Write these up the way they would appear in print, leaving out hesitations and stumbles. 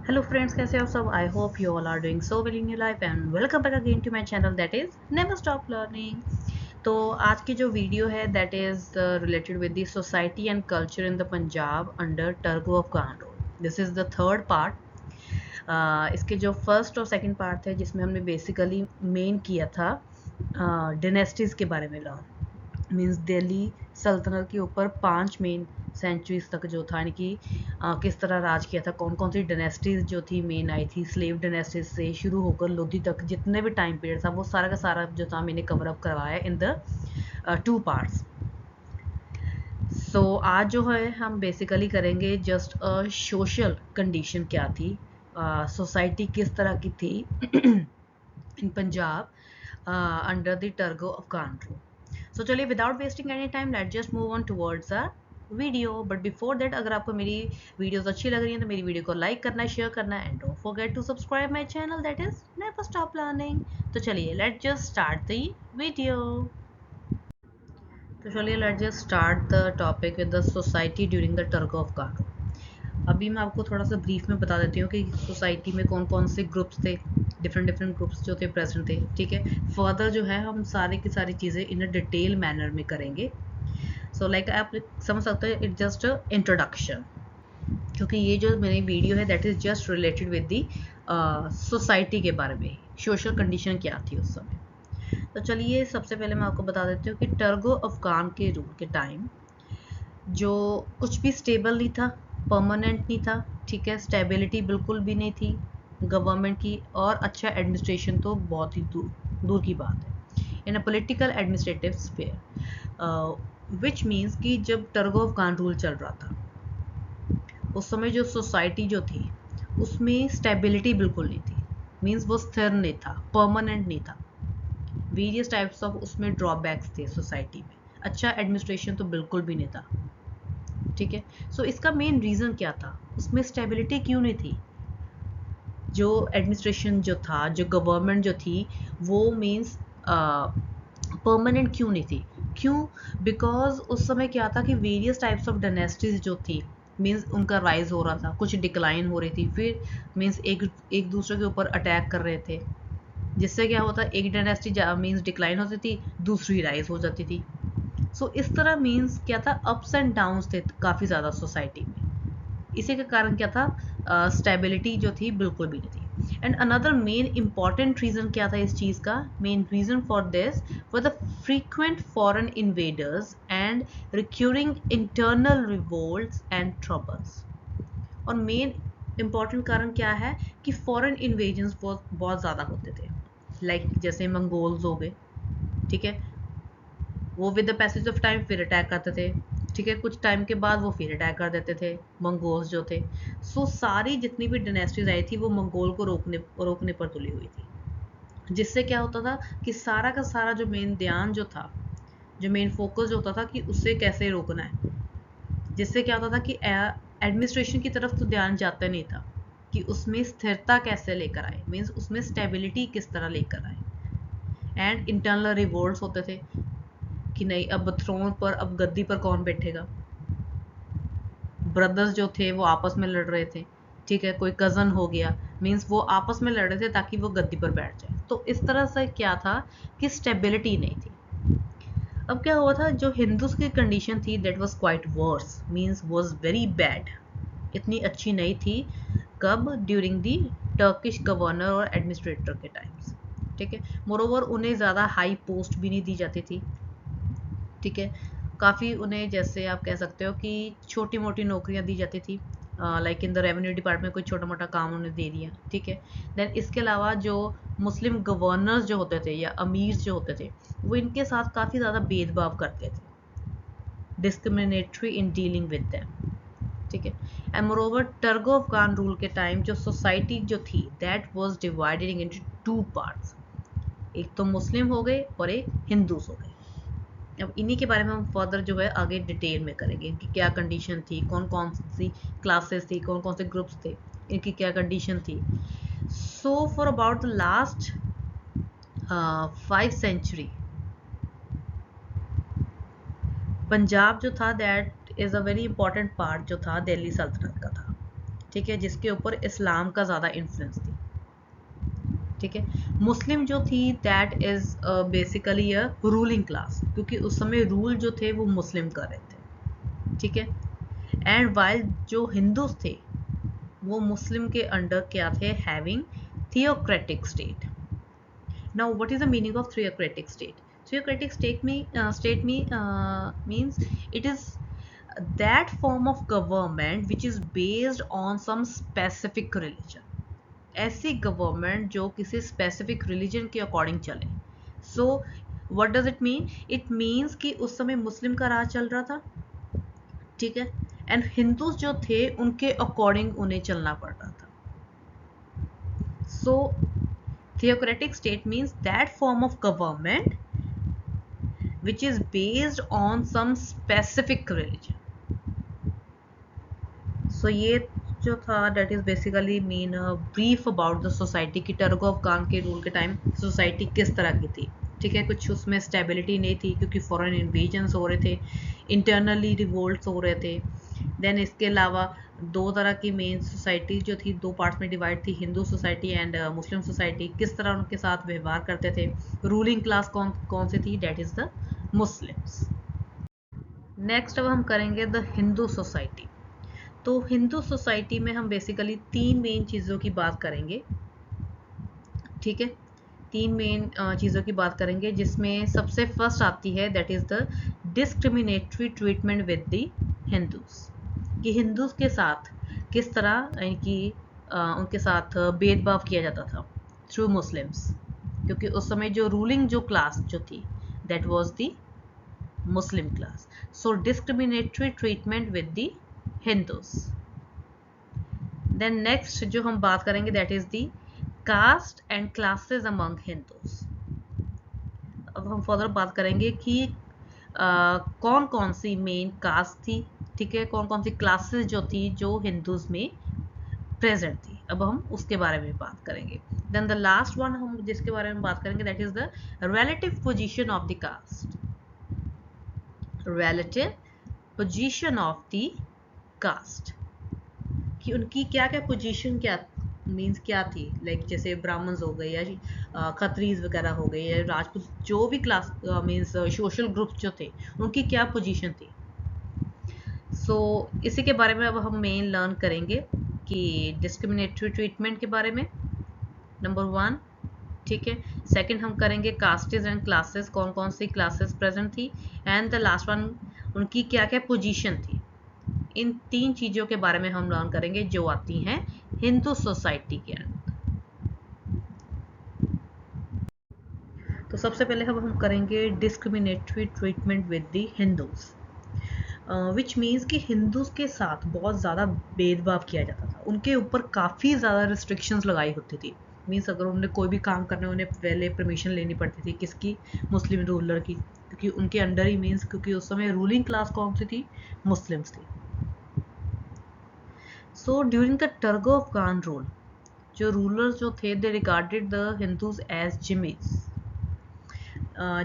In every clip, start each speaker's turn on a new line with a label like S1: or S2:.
S1: Hello friends, कैसे हो सब? I hope you all are doing so well in your life and welcome back again to my channel that is never stop learning. तो आज की जो video है that is related with the society and culture in the Punjab under Turko of कांडोल। This is the third part. इसके जो first और second part थे जिसमें हमने बेसिकली मेन किया था डिनेस्टीज के बारे में लर्न। मीन्स दिल्ली सल्तनत के ऊपर 5 मेन सेंचुरीज तक जो था, यानी कि किस तरह राज किया था, कौन कौन सी डायनेस्टीज जो थी मेन आई थी, स्लेव डायनेस्टीज से शुरू होकर लोधी तक जितने भी टाइम पीरियड था वो सारा का सारा जो था मैंने कवर अप करवाया इन द 2 पार्ट्स। सो आज जो है हम बेसिकली करेंगे जस्ट सोशल कंडीशन क्या थी, सोसाइटी किस तरह की थी इन पंजाब अंडर द टर्गो ऑफ कांड्रो। सो चलिए without wasting any time let just move on towards a video. But before that, अगर आपको मेरी वीडियोस अच्छी लग रही हैं तो मेरी वीडियो को लाइक करना, शेयर करना and don't forget to subscribe my channel that is never stop learning. तो चलिए let just start the video. तो चलिए let just start the topic with the society during the टर्गो of कांडो। अभी मैं आपको थोड़ा सा ब्रीफ में बता देती हूँ कि सोसाइटी में कौन कौन से ग्रुप्स थे, डिफरेंट डिफरेंट ग्रुप्स जो थे प्रेजेंट थे। ठीक है, फर्दर जो है हम सारी की सारी चीज़ें इन अ डिटेल मैनर में करेंगे। सो लाइक आप समझ सकते हैं, इट जस्ट इंट्रोडक्शन, क्योंकि ये जो मेरी वीडियो है that is just related with the society के बारे में, सोशल कंडीशन क्या थी उस समय। तो चलिए सबसे पहले मैं आपको बता देती हूँ कि टर्गो अफगान के रूल के टाइम जो कुछ भी स्टेबल नहीं था, परमानेंट नहीं था। ठीक है, स्टेबिलिटी बिल्कुल भी नहीं थी गवर्नमेंट की, और अच्छा एडमिनिस्ट्रेशन तो बहुत ही दूर दूर की बात है in a political administrative sphere, which means कि जब टर्गो अफगान रूल चल रहा था उस समय जो सोसाइटी जो थी उसमें स्टेबिलिटी बिल्कुल नहीं थी। मीन्स वो स्थिर नहीं था, परमानेंट नहीं था। वेरियस टाइप्स ऑफ उसमें ड्रॉबैक्स थे सोसाइटी में, अच्छा एडमिनिस्ट्रेशन तो बिल्कुल भी नहीं था। ठीक है, सो इसका मेन रीज़न क्या था, उसमें स्टेबिलिटी क्यों नहीं थी? जो एडमिनिस्ट्रेशन जो था, जो गवर्नमेंट जो थी, वो मीन्स परमानेंट क्यों नहीं थी? क्यों? बिकॉज उस समय क्या था कि वेरियस टाइप्स ऑफ डायनेस्टीज जो थी, मीन्स उनका राइज हो रहा था, कुछ डिक्लाइन हो रही थी, फिर मीन्स एक एक दूसरे के ऊपर अटैक कर रहे थे, जिससे क्या होता, एक डायनेस्टी मीन्स डिक्लाइन होती थी, दूसरी राइज हो जाती थी। सो इस तरह मीन्स क्या था, अप्स एंड डाउन्स थे काफ़ी ज़्यादा सोसाइटी में। इसी के कारण क्या था, स्टेबिलिटी जो थी बिल्कुल भी नहीं थी। And another main important reason क्या था इस चीज़ का, main reason for this for the frequent foreign invaders and recurring internal revolts and troubles. और मेन इंपॉर्टेंट कारण क्या है कि फॉरेन इन्वेजन्स बहुत बहुत ज़्यादा होते थे, लाइक जैसे मंगोल्स हो गए। ठीक है, वो with the passage of time फिर अटैक करते थे। ठीक है, कुछ टाइम के बाद वो फिर अटैक कर देते थे, मंगोल्स जो थे। सो सारी जितनी भी डायनेस्टीज आई थी वो मंगोल को रोकने पर तुली हुई थी, जिससे क्या होता था कि सारा का सारा जो मेन ध्यान जो था, जो मेन फोकस जो होता था कि उससे कैसे रोकना है, जिससे क्या होता था कि एडमिनिस्ट्रेशन की तरफ तो ध्यान जाता नहीं था कि उसमें स्थिरता कैसे लेकर आए, मीन्स उसमें स्टेबिलिटी किस तरह लेकर आए। एंड इंटरनल रिवोल्ट्स होते थे कि नहीं, अब थ्रोन पर, अब गद्दी पर कौन बैठेगा। ब्रदर्स जो थे वो आपस में लड़ रहे थे। ठीक है, कोई कज़न हो गया, मीन्स वो आपस में लड़ रहे थे ताकि वो गद्दी पर बैठ जाए। तो इस तरह से क्या था कि स्टेबिलिटी नहीं थी। अब क्या हुआ था, जो हिंदूज की कंडीशन थी that was quite worse, means was very bad, इतनी अच्छी नहीं थी। कब? ड्यूरिंग दी टर्किश गवर्नर और एडमिनिस्ट्रेटर के टाइम्स। ठीक है, मोरोवर उन्हें ज़्यादा हाई पोस्ट भी नहीं दी जाती थी। ठीक है, काफ़ी उन्हें, जैसे आप कह सकते हो कि छोटी मोटी नौकरियां दी जाती थी, like in the revenue department कोई छोटा मोटा काम उन्हें दे दिया। ठीक है, देन इसके अलावा जो मुस्लिम गवर्नर्स जो होते थे या अमीर जो होते थे, वो इनके साथ काफ़ी ज़्यादा भेदभाव करते थे, discriminatory in dealing with them. ठीक है, एंड मोरोवर टर्गो अफगान रूल के टाइम जो सोसाइटी जो थी that was divided into 2 parts, एक तो मुस्लिम हो गए और एक हिंदूज हो गए। अब इन्हीं के बारे में हम फर्दर जो है आगे डिटेल में करेंगे कि क्या कंडीशन थी, कौन कौन सी क्लासेस थी, कौन कौन से ग्रुप्स थे, इनकी क्या कंडीशन थी। So for about the last 5 century Punjab जो था that is a very important part जो था दिल्ली सल्तनत का था। ठीक है, जिसके ऊपर इस्लाम का ज़्यादा इन्फ्लुएंस थी। ठीक है, मुस्लिम जो थी that is basically a ruling class, क्योंकि उस समय रूल जो थे वो मुस्लिम कर रहे थे। ठीक है, एंड वाइल जो हिंदूज थे वो मुस्लिम के अंडर क्या थे, having theocratic state. Now what is the meaning of theocratic state? Theocratic state means it is that form of government which is based on some specific religion. ऐसी government जो किसी specific religion के according चले। So what does it mean? It means कि उस समय मुस्लिम का राज चल रहा था, ठीक है, एंड हिंदूज जो थे उनके अकॉर्डिंग उन्हें चलना पड़ रहा था। सो theocratic state means that form of government which is based on some specific religion. So ये जो था that is basically mean a brief about the society कि टर्गोव खान के रूल के टाइम सोसाइटी किस तरह की थी। ठीक है, कुछ उसमें स्टेबिलिटी नहीं थी क्योंकि फॉरेन इन्वेजन्स हो रहे थे, इंटरनली रिवोल्ट्स हो रहे थे। देन इसके अलावा दो तरह की मेन सोसाइटी जो थी, दो पार्ट्स में डिवाइड थी, Hindu society and Muslim society. किस तरह उनके साथ व्यवहार करते थे, रूलिंग क्लास कौन कौन सी थी, date is the Muslims. Next अब हम करेंगे द हिंदू सोसाइटी। तो हिंदू सोसाइटी में हम बेसिकली तीन मेन चीज़ों की बात करेंगे। ठीक है, तीन मेन चीज़ों की बात करेंगे, जिसमें सबसे फर्स्ट आती है that is the discriminatory treatment with the Hindus, कि हिंदूज के साथ किस तरह कि उनके साथ भेदभाव किया जाता था थ्रू मुस्लिम्स, क्योंकि उस समय जो रूलिंग जो क्लास जो थी that was the Muslim class. So discriminatory treatment with the Hindus. Then next जो हम बात करेंगे that is the caste and classes among Hindus. अब हम फर्दर बात करेंगे कि कौन कौन सी मेन कास्ट थी, ठीक है, कौन कौन सी क्लासेस जो थी जो हिंदूज में प्रेजेंट थी, अब हम उसके बारे में बात करेंगे। देन द लास्ट वन हम जिसके बारे में बात करेंगे that is the relative position of the caste, relative position of the caste, कि उनकी क्या क्या पोजीशन क्या मीन्स क्या थी, लाइक जैसे ब्राह्मण्स हो गए या खत्रीज वगैरह हो गए या राजपूत, जो भी क्लास मीन्स सोशल ग्रुप्स जो थे उनकी क्या पोजीशन थी। सो इसी के बारे में अब हम मेन लर्न करेंगे कि डिस्क्रिमिनेटरी ट्रीटमेंट के बारे में, नंबर वन। ठीक है, सेकंड हम करेंगे कास्टेज एंड क्लासेस, कौन कौन सी क्लासेस प्रेजेंट थी, एंड द लास्ट वन उनकी क्या क्या पोजीशन थी। इन तीन चीज़ों के बारे में हम लर्न करेंगे जो आती हैं हिंदू सोसाइटी के अंदर। तो सबसे पहले अब हम करेंगे discriminatory treatment with the Hindus, which means कि हिंदूज के साथ बहुत ज़्यादा भेदभाव किया जाता था, उनके ऊपर काफ़ी ज़्यादा रिस्ट्रिक्शंस लगाई होती थी। मीन्स अगर उन्हें कोई भी काम करना है उन्हें पहले परमिशन लेनी पड़ती थी, किसकी, मुस्लिम रूलर की, क्योंकि उनके अंडर ही मीन्स क्योंकि उस समय रूलिंग क्लास कौन सी थी, मुस्लिम्स थी। So during the Turko Afghan rule, जो रूलर्स जो थे they regarded the Hindus as जिमीज।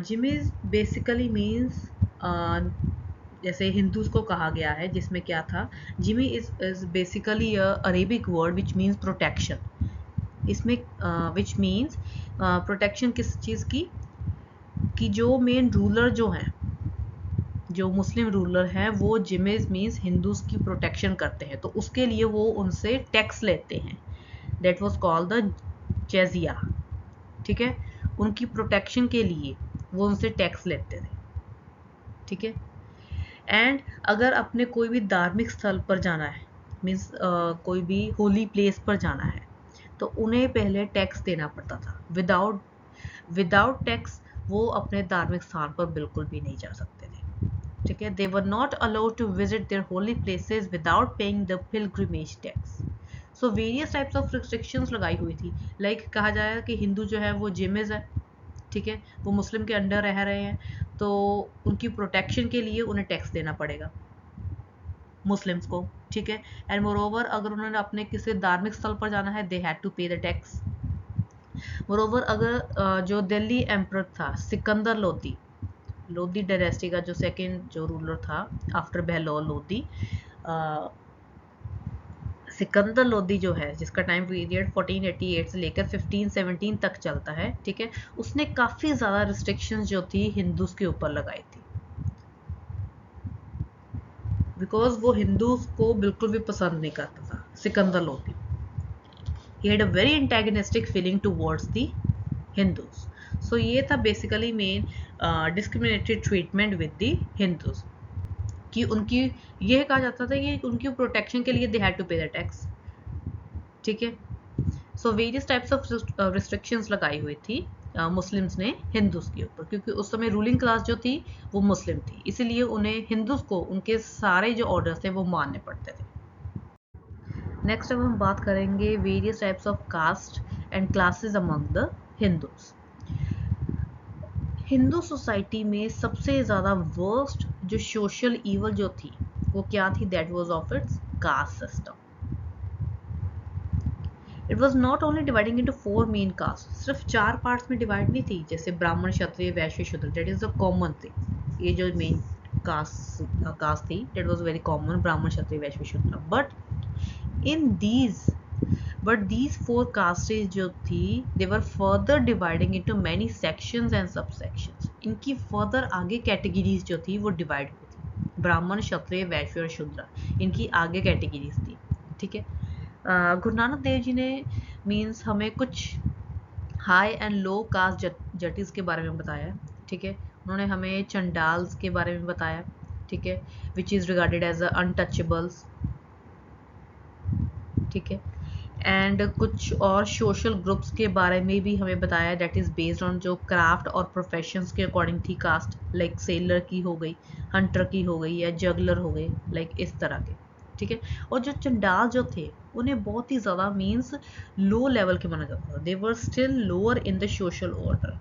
S1: जिमीज बेसिकली मीन्स जैसे हिंदूज को कहा गया है, जिसमें क्या था, जिमी is basically Arabic word which means protection. इसमें विच मीन्स प्रोटेक्शन किस चीज़ की, कि जो मेन रूलर जो हैं, जो मुस्लिम रूलर हैं वो जिमीज मीन्स हिंदूज की प्रोटेक्शन करते हैं, तो उसके लिए वो उनसे टैक्स लेते हैं, दैट वाज कॉल्ड द जजिया। ठीक है, उनकी प्रोटेक्शन के लिए वो उनसे टैक्स लेते थे। ठीक है, एंड अगर अपने कोई भी धार्मिक स्थल पर जाना है, मीन्स कोई भी होली प्लेस पर जाना है, तो उन्हें पहले टैक्स देना पड़ता था। विदाउट टैक्स वो अपने धार्मिक स्थान पर बिल्कुल भी नहीं जा सकते थे। ठीक है, they were not allowed to visit their holy places without paying the pilgrimage tax. So various types of restrictions लगाई हुई थी, लाइक कहा जाए कि हिंदू जो है वो जिमिज है, ठीक है, वो मुस्लिम के अंडर रह रहे हैं, तो उनकी प्रोटेक्शन के लिए उन्हें टैक्स देना पड़ेगा मुस्लिम्स को। ठीक है, एंड मोरोवर अगर उन्होंने अपने किसी धार्मिक स्थल पर जाना है दे हैड टू पे द टैक्स। मोरोवर अगर जो दिल्ली एम्परर था सिकंदर लोदी, लोदी डायनेस्टी का जो सेकंड जो रूलर था आफ्टर बहलोल लोदी, सिकंदर लोदी जो है, जिसका टाइम पीरियड 1488 से लेकर 1517 तक चलता है, ठीक है, उसने काफ़ी ज़्यादा रिस्ट्रिक्शंस जो थी हिंदूज के ऊपर लगाई थी, बिकॉज वो हिंदूज को बिल्कुल भी पसंद नहीं करता था Sikandar Lodi. He had a very antagonistic feeling towards the Hindus. So ये था basically main discriminatory treatment with the Hindus, कि उनकी ये कहा जाता था कि उनकी प्रोटेक्शन के लिए दे हैड टू पे द टैक्स, ठीक है। सो वेरियस टाइप्स ऑफ रिस्ट्रिक्शंस लगाई हुई थी मुस्लिम्स ने हिंदूज के ऊपर, क्योंकि उस समय रूलिंग क्लास जो थी वो मुस्लिम थी, इसीलिए उन्हें हिंदूज को उनके सारे जो ऑर्डर्स थे वो मानने पड़ते थे। नेक्स्ट अब हम बात करेंगे various types of caste and classes among the Hindus. Hindu society में सबसे ज़्यादा वर्स्ट जो सोशल ईवल जो थी वो क्या थी? That was of its caste system. It was not only dividing into 4 main caste, सिर्फ 4 पार्ट्स में डिवाइड नहीं थी, जैसे ब्राह्मण, क्षत्रिय, वैश्य, शूद्र, that is the common thing. ये जो मेन कास्ट थी दैट वाज वेरी कॉमन, ब्राह्मण, क्षत्रिय, वैश्य, शूद्र। बट these 4 castes जो थी they were further dividing into many sections and subsections। इनकी फर्दर आगे कैटेगरीज जो थी वो डिवाइड हुई थी, ब्राह्मण, क्षत्रिय, वैश्य और शूद्र, इनकी आगे कैटेगरीज थी, ठीक है। गुरु नानक देव जी ने मीन्स हमें कुछ हाई एंड लो कास्ट जटिस के बारे में बताया, ठीक है। उन्होंने हमें चंडाल्स के बारे में बताया, ठीक है, which is regarded as untouchables, ठीक है। एंड कुछ और सोशल ग्रुप्स के बारे में भी हमें बताया, डेट इज़ बेस्ड ऑन जो क्राफ्ट और प्रोफेशंस के अकॉर्डिंग थी कास्ट, लाइक सेलर की हो गई, हंटर की हो गई, या जगलर हो गई, लाइक इस तरह के, ठीक है। और जो चंडाल जो थे उन्हें बहुत ही ज़्यादा मीन्स लो लेवल के माना जाता था, they were still lower in the social order,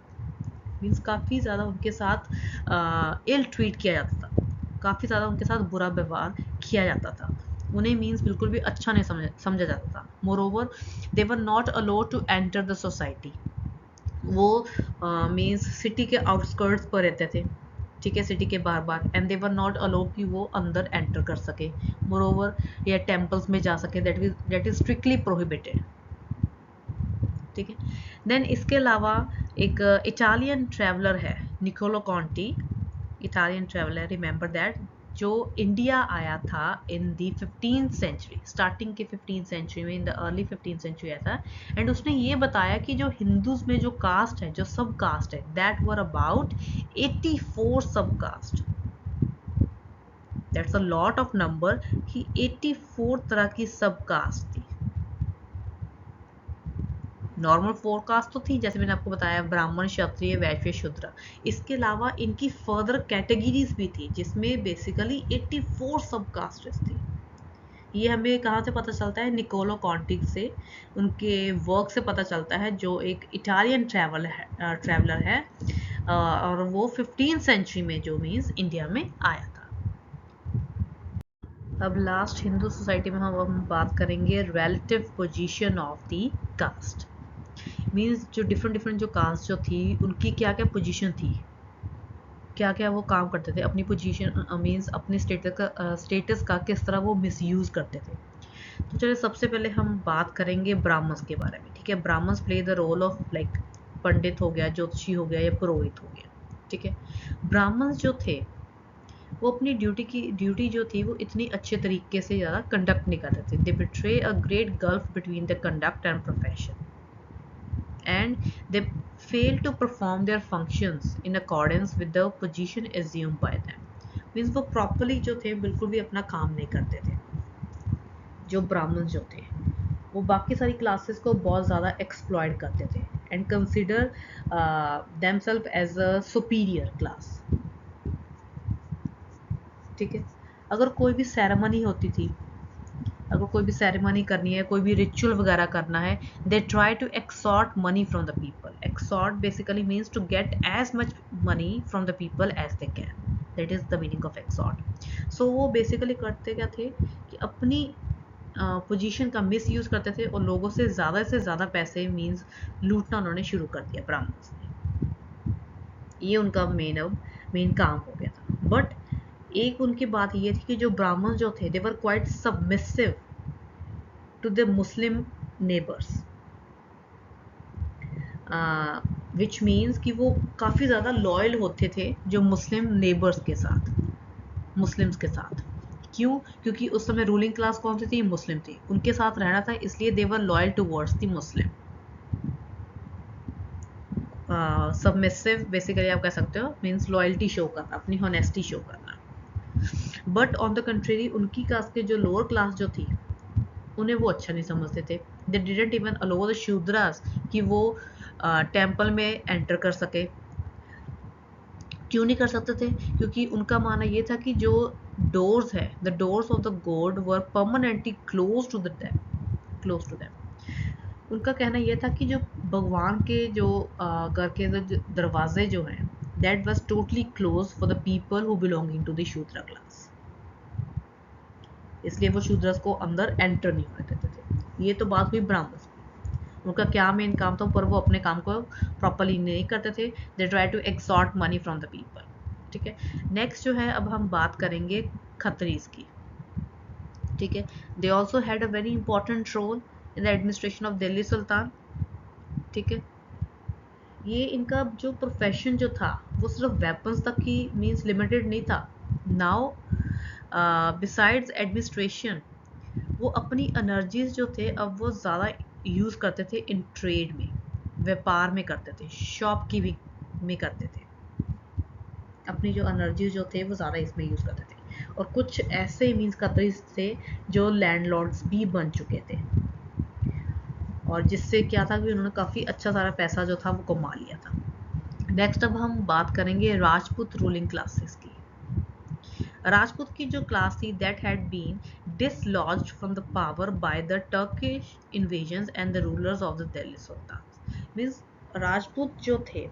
S1: means काफ़ी ज़्यादा उनके साथ इल ट्रीट किया जाता था, काफ़ी ज़्यादा उनके साथ बुरा व्यवहार किया जाता था, उन्हें मीन्स बिल्कुल भी अच्छा नहीं समझा जाता था। Moreover they were not allowed to enter the society, वो मीन्स सिटी के आउटस्कर्ट्स पर रहते थे, ठीक है, सिटी के बार बार, and they were not allowed कि वो अंदर एंटर कर सके, मोर ओवर या टेम्पल्स में जा सके, दैट इज स्ट्रिक्टली प्रोहिबिटेड, ठीक है। देन इसके अलावा एक इटालियन ट्रैवलर है Niccolo Conti, Italian traveller, remember that, जो इंडिया आया था इन दी 15th सेंचुरी, स्टार्टिंग के 15th सेंचुरी में, in the early 15th century आया था, एंड उसने ये बताया कि जो हिंदूज में जो कास्ट है, जो सब कास्ट है, that were about 84 sub caste, that's a lot of number, कि 84 तरह की सब कास्ट थी। नॉर्मल 4 कास्ट तो थी, जैसे मैंने आपको बताया, ब्राह्मण, क्षत्रिय, वैश्य, शूद्र, इसके अलावा इनकी फर्दर कैटेगरीज भी थी, जिसमें बेसिकली 84 सब कास्टेस थी। ये हमें कहाँ से पता चलता है? निकोलो कॉन्टी से, उनके वर्क से पता चलता है, जो एक इटालियन ट्रैवलर है, और वो 15th सेंचुरी में जो मीन्स इंडिया में आया था। अब लास्ट हिंदू सोसाइटी में हम बात करेंगे relative position of the caste, means जो डिफरेंट जो कास्ट जो थी उनकी क्या क्या पोजीशन थी, क्या क्या वो काम करते थे, अपनी पोजीशन मीन्स अपने स्टेटस का किस तरह वो मिसयूज़ करते थे। तो चलिए सबसे पहले हम बात करेंगे ब्राह्मण्स के बारे में, ठीक है। Brahmins play the role of like pandit हो गया, ज्योतिषी हो गया, या पुरोहित हो गया, ठीक है। ब्राह्मण्स जो थे वो अपनी ड्यूटी जो थी वो इतनी अच्छे तरीके से ज़्यादा कंडक्ट नहीं करते थे, they betray a great gulf between the conduct and profession, and they fail to perform their functions in accordance with the position assumed by them। Means वो प्रॉपरली जो थे बिल्कुल भी अपना काम नहीं करते थे। जो ब्राह्मण जो थे वो बाकी सारी क्लासेस को बहुत ज़्यादा एक्सप्लॉयट करते थे and consider themselves as a superior class, ठीक है। अगर कोई भी सेरेमनी होती थी, अगर कोई भी सेरेमनी करनी है, कोई भी रिचुअल वगैरह करना है, they try to extort money from the people. Extort basically means to get as much money from the people as they can, that is the meaning of extort. So वो basically करते क्या थे कि अपनी position का miss use करते थे और लोगों से ज़्यादा पैसे मीन्स लूटना उन्होंने शुरू कर दिया ब्राह्मण्स ने। ये उनका मेन काम हो गया था। बट एक उनकी बात ये थी कि जो ब्राह्मण जो थे they were quite submissive to the Muslim neighbours, which means कि वो काफ़ी ज़्यादा लॉयल होते थे जो मुस्लिम नेबर्स के साथ, मुस्लिम्स के साथ। क्यों? क्योंकि उस समय रूलिंग क्लास कौन सी थी? मुस्लिम थी, उनके साथ रहना था, इसलिए they were loyal towards the Muslim. Submissive basically आप कह सकते हो, मीन्स लॉयल्टी शो करना, अपनी होनेस्टी शो करना। बट ऑन द कंट्री उनकी कास्ट के जो लोअर क्लास जो थी उन्हें वो अच्छा नहीं समझते थे। They didn't even aloe the Shudras कि वो टेम्पल में एंटर कर सके। क्यों नहीं कर सकते थे? क्योंकि उनका मानना ये था कि जो डोर्स है, the doors of the god were permanently close to them. उनका कहना यह था कि जो भगवान के जो घर के जो दरवाजे जो हैं, that was totally close for the people who belonging to the Shudra class, इसलिए वो शूद्रस को अंदर एंटर नहीं होने देते थे। ये तो बात हुई ब्राह्मण। उनका क्या मेन काम था, पर वो अपने काम को प्रॉपरली नहीं करते थे। They try to extort money from the people. ठीक है, नेक्स्ट जो है अब हम बात करेंगे खत्रीज की। ठीक है, they also had a very important role in the administration of Delhi sultan. ठीक है, ये इनका जो प्रोफेशन जो था वो सिर्फ वेपन्स तक ही मीन्स लिमिटेड नहीं था। नाउ बिसाइड्स एडमिनिस्ट्रेशन वो अपनी एनर्जीज जो थे अब वो ज़्यादा यूज़ करते थे इन ट्रेड में, व्यापार में करते थे, शॉपकीपिंग में करते थे। अपनी जो एनर्जीज जो थे वो ज़्यादा इसमें यूज़ करते थे। और कुछ ऐसे मीन्स कतरीज थे जो लैंडलॉर्ड्स भी बन चुके थे, और जिससे क्या था कि उन्होंने काफ़ी अच्छा सारा पैसा जो था वो कमा लिया था। नेक्स्ट अब हम बात करेंगे राजपूत रूलिंग क्लासेस की। राजपूत की जो क्लास थी that had been dislodged from the power by the Turkish invasions and the rulers of the Delhi Sultans. Means Rajput जो थे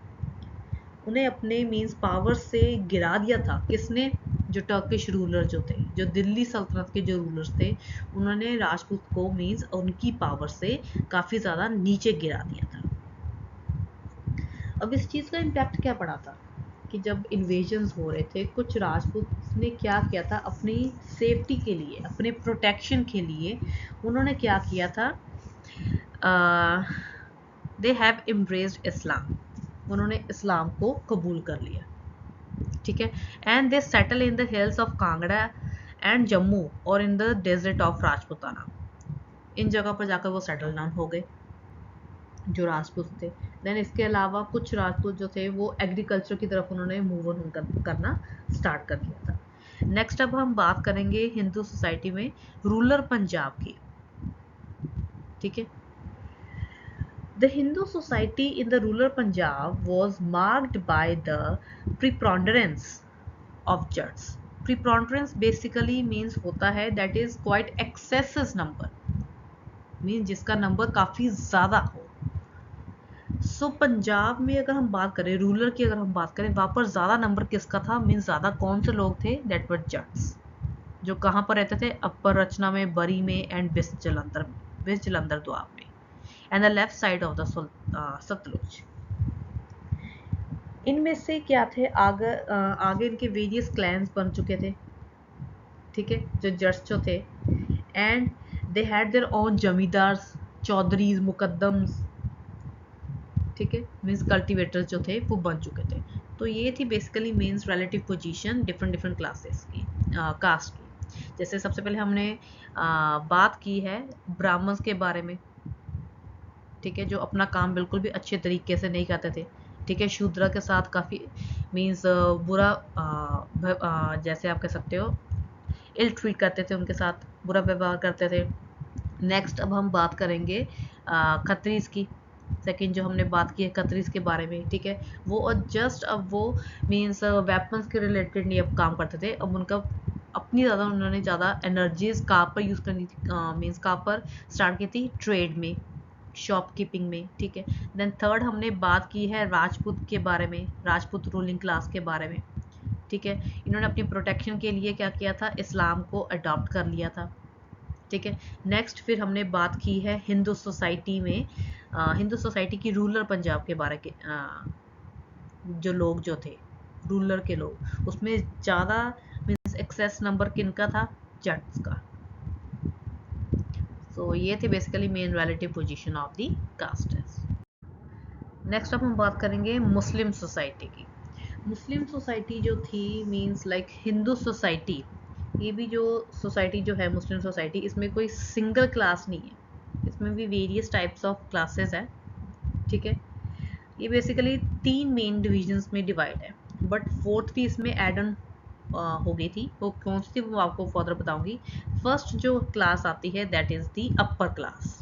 S1: उन्हें अपने मीन्स पावर से गिरा दिया था। किसने? जो टर्किश रूलर जो थे, जो दिल्ली सल्तनत के जो रूलर्स थे, उन्होंने राजपूत को मीन्स उनकी पावर से काफ़ी ज़्यादा नीचे गिरा दिया था। अब इस चीज़ का इम्पैक्ट क्या पड़ा था कि जब इन्वेजन्स हो रहे थे, कुछ राजपूत ने क्या किया था अपनी सेफ्टी के लिए, अपने प्रोटेक्शन के लिए उन्होंने क्या किया था, दे हैव एम्ब्रेस्ड इस्लाम, उन्होंने इस्लाम को कबूल कर लिया। ठीक है, and they settle in the hills of Kangra and Jammu और in the desert of Rajputana. इन जगह पर जाकर वो सेटल डाउन हो गए जो राजपूत थे। देन इसके अलावा कुछ राजपूत जो थे वो एग्रीकल्चर की तरफ उन्होंने मूव ऑन करना स्टार्ट कर दिया था। नेक्स्ट अब हम बात करेंगे हिंदू सोसाइटी में रूरल पंजाब की। ठीक है, the Hindu society in the rural Punjab was marked by the preponderance of Jats. Preponderance basically means होता है that is quite excessive number, means जिसका नंबर काफ़ी ज़्यादा हो। सो पंजाब में अगर हम बात करें, रूरल की अगर हम बात करें, वहाँ पर ज़्यादा नंबर किसका था, मीन्स ज़्यादा कौन से लोग थे, दैट वर जट्स, जो कहाँ पर रहते थे, अपर रचना में, बरी में एंड वेस्ट जलंधर दोआब में, and the left side of the Sutlej. इनमें से क्या थे, आगे इनके वेरियस क्लैंस बन चुके थे। ठीक है, जो जट्स जो थे, and they had their own zamindars, Chaudharis, muqaddams. ठीक है, मीन्स कल्टिवेटर्स जो थे वो बन चुके थे। तो ये थी basically means relative position different classes की, कास्ट की। जैसे सबसे पहले हमने बात की है ब्राह्मण्स के बारे में। ठीक है, जो अपना काम बिल्कुल भी अच्छे तरीके से नहीं करते थे। ठीक है, शूद्र के साथ काफ़ी मीन्स बुरा जैसे आप कह सकते हो इल ट्रीट करते थे, उनके साथ बुरा व्यवहार करते थे। नेक्स्ट अब हम बात करेंगे खत्रीज की। सेकंड जो हमने बात की है खत्रीज के बारे में। ठीक है, वो जस्ट अब वो मीन्स वेपन्स के रिलेटेड नहीं अब काम करते थे। अब उनका अपनी ज़्यादा उन्होंने ज़्यादा एनर्जीज कहाँ पर यूज़ करनी थी, मीन्स कहाँ पर स्टार्ट की थी, ट्रेड में, शॉपकीपिंग में। ठीक है, देन थर्ड हमने बात की है राजपूत के बारे में, राजपूत रूलिंग क्लास के बारे में। ठीक है, इन्होंने अपनी प्रोटेक्शन के लिए क्या किया था, इस्लाम को अडॉप्ट कर लिया था। ठीक है, नेक्स्ट फिर हमने बात की है हिंदू सोसाइटी में, हिंदू सोसाइटी की रूरल पंजाब के बारे के जो लोग जो थे, रूरल के लोग, उसमें ज़्यादा मीन्स एक्सेस नंबर किनका था, जट्स का। सो ये थे basically main relative position of the castes. Next अब हम बात करेंगे मुस्लिम सोसाइटी की। मुस्लिम सोसाइटी जो थी मींस लाइक हिंदू सोसाइटी, ये भी जो सोसाइटी जो है मुस्लिम सोसाइटी, इसमें कोई सिंगल क्लास नहीं है, इसमें भी वेरियस टाइप्स ऑफ क्लासेस हैं, ठीक है। ये बेसिकली 3 मेन डिविजन्स में डिवाइड है, बट फोर्थ भी इसमें एड ऑन हो गई थी, वो कौन सी थी वो आपको फर्दर बताऊंगी। फर्स्ट जो क्लास आती है that is the upper class,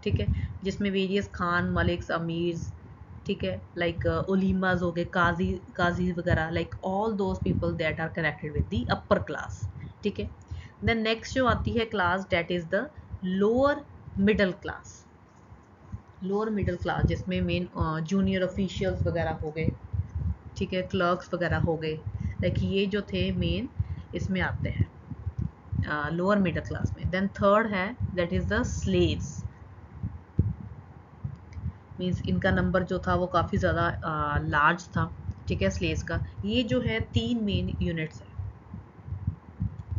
S1: ठीक है, जिसमें वेरियस खान मलिक्स अमीर्स, ठीक है, लाइक उलीमाज हो गए, काजी वगैरह, like all those people that are connected with the upper class, ठीक है। देन नेक्स्ट जो आती है class that is the lower middle class. Lower middle class जिसमें मेन जूनियर ऑफिशियल्स वगैरह हो गए, ठीक है, क्लर्क्स वगैरह हो गए, लाइक ये जो थे मेन इसमें आते हैं लोअर मिडल क्लास में। देन थर्ड है that is the slaves, means इनका नंबर जो था वो काफ़ी ज़्यादा लार्ज था, ठीक है, स्लेव्स का। ये जो है 3 मेन यूनिट्स है,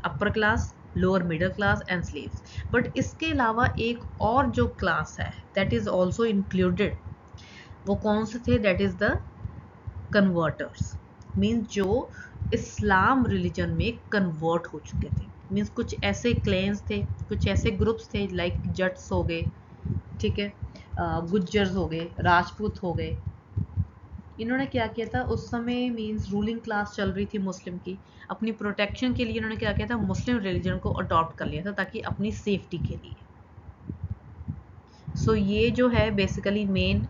S1: upper class, lower middle class and slaves. But इसके अलावा एक और जो क्लास है दैट इज ऑल्सो इंक्लूडेड, वो कौन से थे, that is the converters, means जो इस्लाम रिलीजन में कन्वर्ट हो चुके थे। मीन्स कुछ ऐसे क्लेन्स थे, कुछ ऐसे ग्रुप्स थे लाइक जट्स हो गए, ठीक है, गुज्जर्स हो गए, राजपूत हो गए। इन्होंने क्या किया था उस समय, मींस रूलिंग क्लास चल रही थी मुस्लिम की, अपनी प्रोटेक्शन के लिए इन्होंने क्या किया था, मुस्लिम रिलीजन को अडॉप्ट कर लिया था ताकि अपनी सेफ्टी के लिए। सो ये जो है बेसिकली मेन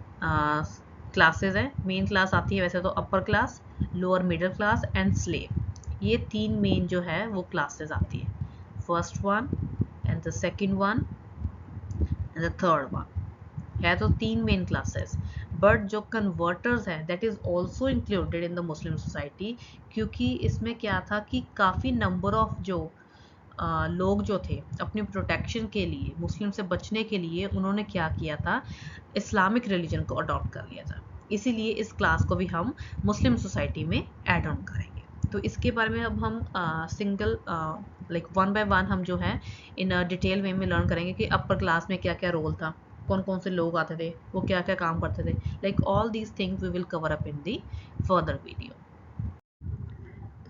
S1: क्लासेस है। मेन क्लास आती है वैसे तो upper class, lower middle class and slave, ये 3 मेन जो है वो क्लासेस आती है, first one and the second one and the third one, है तो 3 मेन क्लासेस। बट जो कन्वर्टर्स है that is also included in the Muslim society, क्योंकि इसमें क्या था कि काफ़ी नंबर ऑफ जो लोग जो थे अपनी प्रोटेक्शन के लिए, मुस्लिम से बचने के लिए, उन्होंने क्या किया था, इस्लामिक रिलीजन को अडॉप्ट कर लिया था। इसीलिए इस क्लास को भी हम मुस्लिम सोसाइटी में ऐड ऑन करेंगे। तो इसके बारे में अब हम single like one by one हम जो है इन डिटेल वे में लर्न करेंगे कि अपर क्लास में क्या क्या रोल था, कौन कौन से लोग आते थे, वो क्या क्या काम करते थे, like all these things we will cover up in the further video.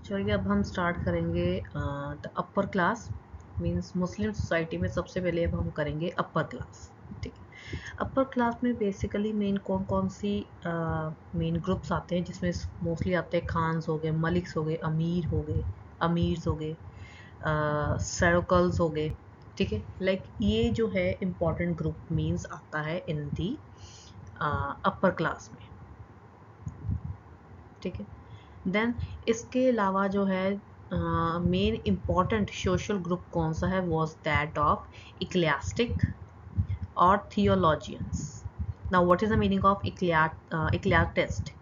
S1: चलिए अब हम स्टार्ट करेंगे the upper class, means Muslim society में सबसे पहले अब हम करेंगे अपर क्लास, ठीक है। अपर क्लास में बेसिकली मेन कौन कौन सी मेन ग्रुप्स आते हैं, जिसमें मोस्टली आते हैं खान्स हो गए, मलिक्स हो गए, अमीर हो गए, अमीर्स हो गए, सर्कल्स हो गए, ठीक है, लाइक ये जो है इम्पॉर्टेंट ग्रुप मीन्स आता है इन दी अपर क्लास में, ठीक है। देन इसके अलावा जो है मेन इम्पॉर्टेंट सोशल ग्रुप कौन सा है, वॉज दैट ऑफ इक्लियास्टिक और theologians. Now what is the meaning of ecclesiast?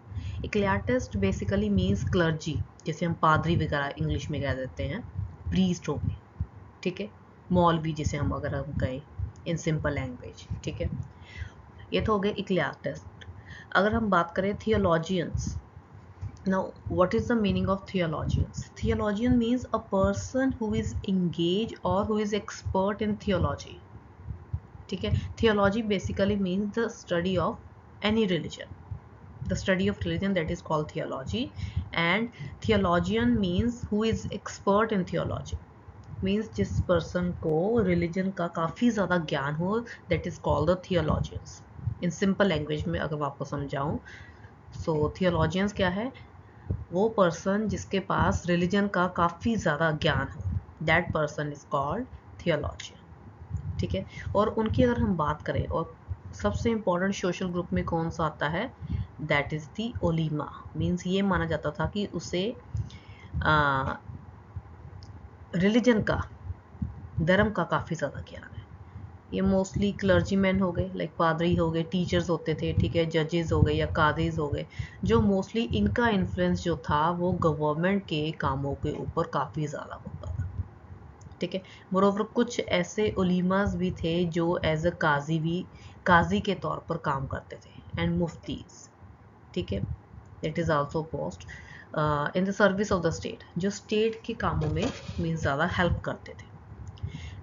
S1: Ecclesiast basically means clergy, जैसे हम पादरी वगैरह इंग्लिश में कह देते हैं, प्रीस्ट हो गए, ठीक है, मौलवी जिसे हम अगर हम कहें इन सिंपल लैंग्वेज, ठीक है। ये तो हो गए इक्लियाटिस्ट। अगर हम बात करें theologians, now what is the meaning of theologians? Theologian means a person who is engaged or who is expert in theology, ठीक है। theology basically means the study of any religion, the study of religion, that is called theology. And theologian means who is expert in theology, means जिस person को religion का काफ़ी ज़्यादा ज्ञान हो, that is called the theologians। in simple language में अगर आपको समझाऊँ, so theologians क्या है, वो पर्सन जिसके पास रिलीजन का काफ़ी ज़्यादा ज्ञान हो, that person is called theologian, ठीक है। और उनकी अगर हम बात करें, और सबसे इम्पोर्टेंट सोशल ग्रुप में कौन सा आता है, दैट इज़ दी ओलीमा, मीन्स ये माना जाता था कि उसे रिलीजन का, धर्म का काफ़ी ज़्यादा ज्ञान है। ये मोस्टली क्लर्जीमैन हो गए, लाइक पादरी हो गए, टीचर्स होते थे, ठीक है, जजेस हो गए या कादीज हो गए, जो मोस्टली इनका इन्फ्लुएंस जो था वो गवर्नमेंट के कामों के ऊपर काफ़ी ज़्यादा होता था, ठीक है। मोरोवर कुछ ऐसे उलीमास भी थे जो एज अ काजी के तौर पर काम करते थे, एंड मुफ्तीज, ठीक है, that is also post in the service of the state, जो स्टेट के कामों में मीन्स ज़्यादा हेल्प करते थे।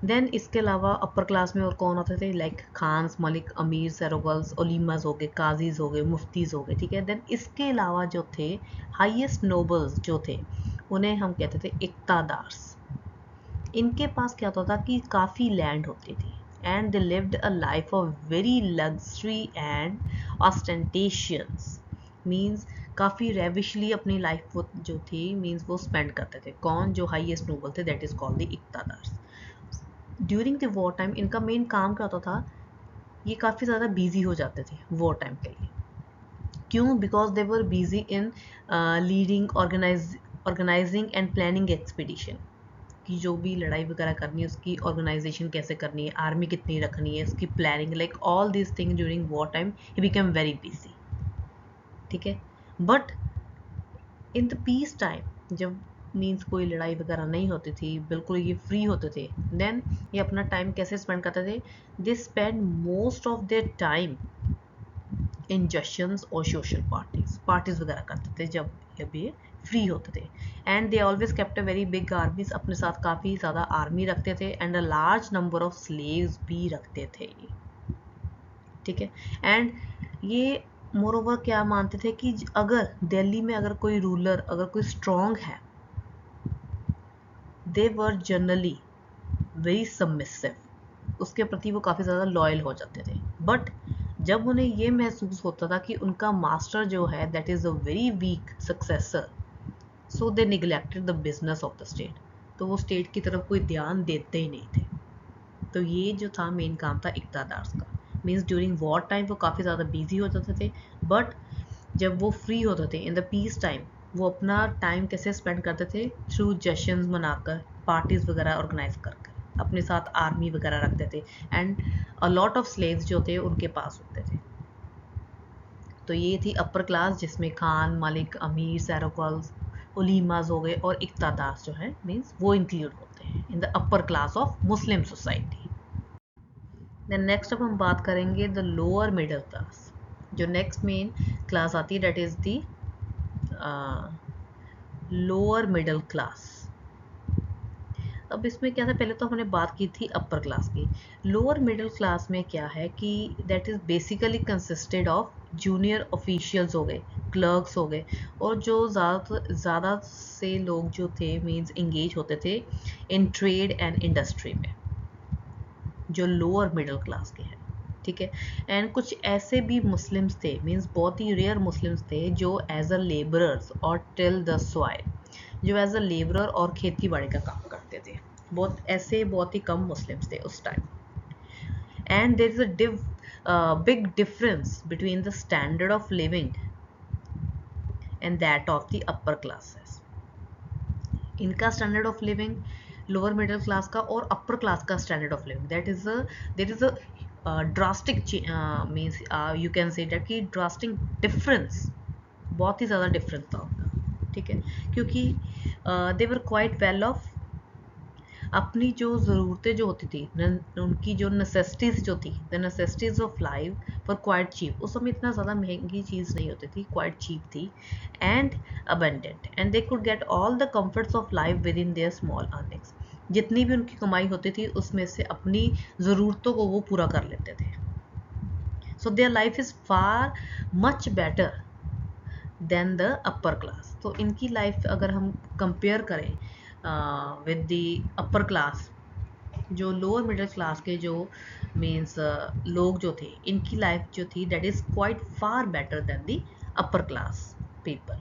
S1: देन इसके अलावा अपर क्लास में और कौन होते थे, लाइक खान्स, मलिक, अमीर, सरोगल्स, ओलीमास हो गए, काजीज हो गए, मुफ्तीज हो गए, ठीक है। देन इसके अलावा जो थे हाईएस्ट नोबल्स जो थे उन्हें हम कहते थे इक्तादार्स। इनके पास क्या होता था कि काफ़ी लैंड होती थी and they lived a life of very luxury and ostentatious, means काफ़ी रेविशली अपनी लाइफ वो जो थी मीन्स वो स्पेंड करते थे। कौन? जो हाईएस्ट नोबल थे, that is called the iqtadars. During the war time इनका मेन काम क्या होता था, ये काफ़ी ज़्यादा बिजी हो जाते थे वॉर टाइम के लिए। क्यों? Because they were busy in leading, organizing and planning expedition, कि जो भी लड़ाई वगैरह करनी है उसकी ऑर्गेनाइजेशन कैसे करनी है, आर्मी कितनी रखनी है, उसकी planning, like all this thing during war time he become very busy, ठीक है। But in the peace time, जब मीन्स कोई लड़ाई वगैरह नहीं होती थी, बिल्कुल ये फ्री होते थे, देन ये अपना टाइम कैसे स्पेंड करते थे, they spend most of their time in जशंस और सोशल पार्टीज वगैरह करते थे जब ये फ्री होते थे। And they always kept a very big आर्मीज, अपने साथ काफ़ी ज़्यादा आर्मी रखते थे and a large number of slaves भी रखते थे, ठीक है। एंड ये मोर ओवर क्या मानते थे कि अगर दिल्ली में अगर कोई रूलर, अगर कोई स्ट्रॉन्ग है, they were generally very submissive, उसके प्रति वो काफ़ी ज़्यादा लॉयल हो जाते थे। बट जब उन्हें ये महसूस होता था कि उनका मास्टर जो है that is a very weak successor, so they neglected the business of the state, तो वो स्टेट की तरफ कोई ध्यान देते ही नहीं थे। तो ये जो था मेन काम था इक्तादार्स का, मीन्स ड्यूरिंग वॉर टाइम वो काफ़ी ज़्यादा बिजी हो जाते थे, बट जब वो फ्री होते थे इन द पीस टाइम, वो अपना टाइम कैसे स्पेंड करते थे, थ्रू जशंस मनाकर, पार्टीज वगैरह ऑर्गेनाइज कर अपने साथ आर्मी वगैरह रखते थे and a lot of slaves जो थे उनके पास होते थे। तो ये थी अपर क्लास, जिसमें खान, मलिक, अमीर, सैरोकल्स, उलीमास हो गए और इक्तादार जो है मीन्स वो इंक्लूड होते हैं in the upper class of Muslim society. Then next अब हम बात करेंगे द लोअर मिडिल क्लास। जो नेक्स्ट मेन क्लास आती है that is the lower middle class. अब इसमें क्या था, पहले तो हमने बात की थी अपर क्लास की। लोअर मिडिल क्लास में क्या है कि that is basically consisted of junior officials हो गए, क्लर्क्स हो गए, और जो ज़्यादा से लोग जो थे मीन्स इंगेज होते थे इन ट्रेड एंड इंडस्ट्री में, जो लोअर मिडिल क्लास के हैं, ठीक है। एंड कुछ ऐसे भी मुस्लिम्स थे, मीन्स बहुत ही रेयर मुस्लिम्स थे जो एज अ लेबरर्स और टिल द सॉइल, जो एज अ लेबरर और खेती बाड़ी का काम करते थे। बहुत ही कम मुस्लिम्स थे उस time. And there is a big difference between the standard of living and that of the upper classes. इनका standard of living, lower middle class का और अपर क्लास का standard of living, there is a drastic means you can say that कि drastic difference, बहुत ही ज़्यादा difference था उनका, ठीक है। क्योंकि they were quite well off, अपनी जो ज़रूरतें जो होती थी, उनकी जो नेसेसिटीज़ जो थी, the necessities of life for quite cheap, उस समय इतना ज़्यादा महंगी चीज़ नहीं होती थी, क्वाइट चीप थी and abundant, and they could get all the comforts of life within their small earnings. जितनी भी उनकी कमाई होती थी उसमें से अपनी ज़रूरतों को वो पूरा कर लेते थे। So their life is far much better than the upper class. तो इनकी लाइफ अगर हम कंपेयर करें विद द अपर क्लास, जो लोअर मिडिल क्लास के जो मीन्स लोग जो थे, इनकी लाइफ जो थी that is quite far better than the upper class people.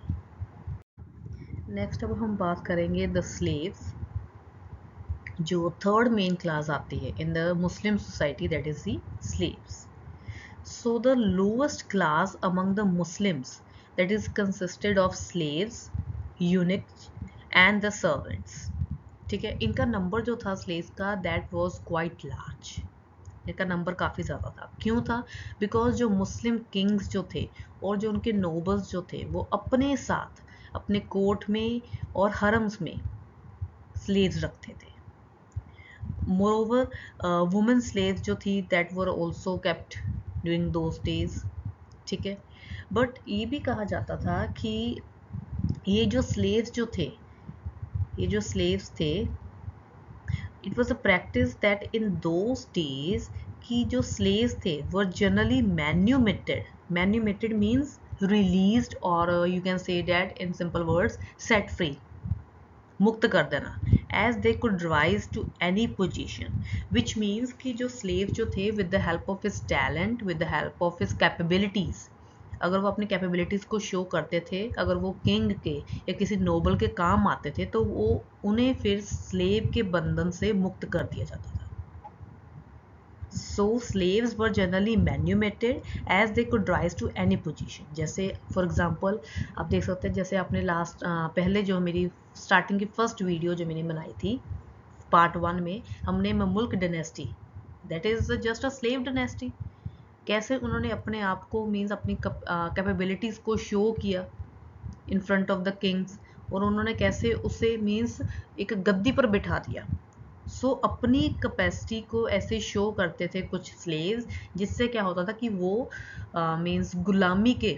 S1: Next अब हम बात करेंगे द स्लेव्स, जो थर्ड मेन क्लास आती है in the Muslim society, that is the slaves. So the lowest class among the Muslims, that is consisted of slaves, eunuchs and the servants, ठीक है। इनका नंबर जो था स्लेव्स का that was quite large, इनका number काफ़ी ज़्यादा था। क्यों था? बिकॉज जो मुस्लिम किंग्स जो थे और जो उनके नोबल्स जो थे वो अपने साथ अपने कोर्ट में और हरम्स में स्लेव्स रखते थे। मोरोवर वुमेन स्लेव्स जो थी that were also kept during those days, ठीक है। बट ये भी कहा जाता था कि ये जो स्लेव्स थे, it was a practice that in those days कि जो स्लेव्स थे वो जनरली मैन्यूमेटेड मीन्स रिलीज्ड, और you can say that in simple words set free, मुक्त कर देना, as they could rise to any position, which means कि जो स्लेव जो थे with the help of his talent, with the help of his capabilities, अगर वो अपनी कैपेबिलिटीज़ को शो करते थे, अगर वो किंग के या किसी नोबल के काम आते थे, तो वो उन्हें फिर स्लेव के बंधन से मुक्त कर दिया जाता था. So slaves were generally manumitted as they could rise to any position. जैसे फॉर एग्जांपल आप देख सकते हैं, जैसे आपने पहले जो मेरी स्टार्टिंग की फर्स्ट वीडियो जो मैंने बनाई थी पार्ट 1 में, हमने मुल्क dynasty, that is just a slave dynasty, कैसे उन्होंने अपने आप को मीन्स अपनी कैपेबिलिटीज़ को शो किया in front of the Kings, और उन्होंने कैसे उसे मीन्स एक गद्दी पर बिठा दिया. सो अपनी कैपेसिटी को ऐसे शो करते थे कुछ स्लेव्स, जिससे क्या होता था कि वो मीन्स गुलामी के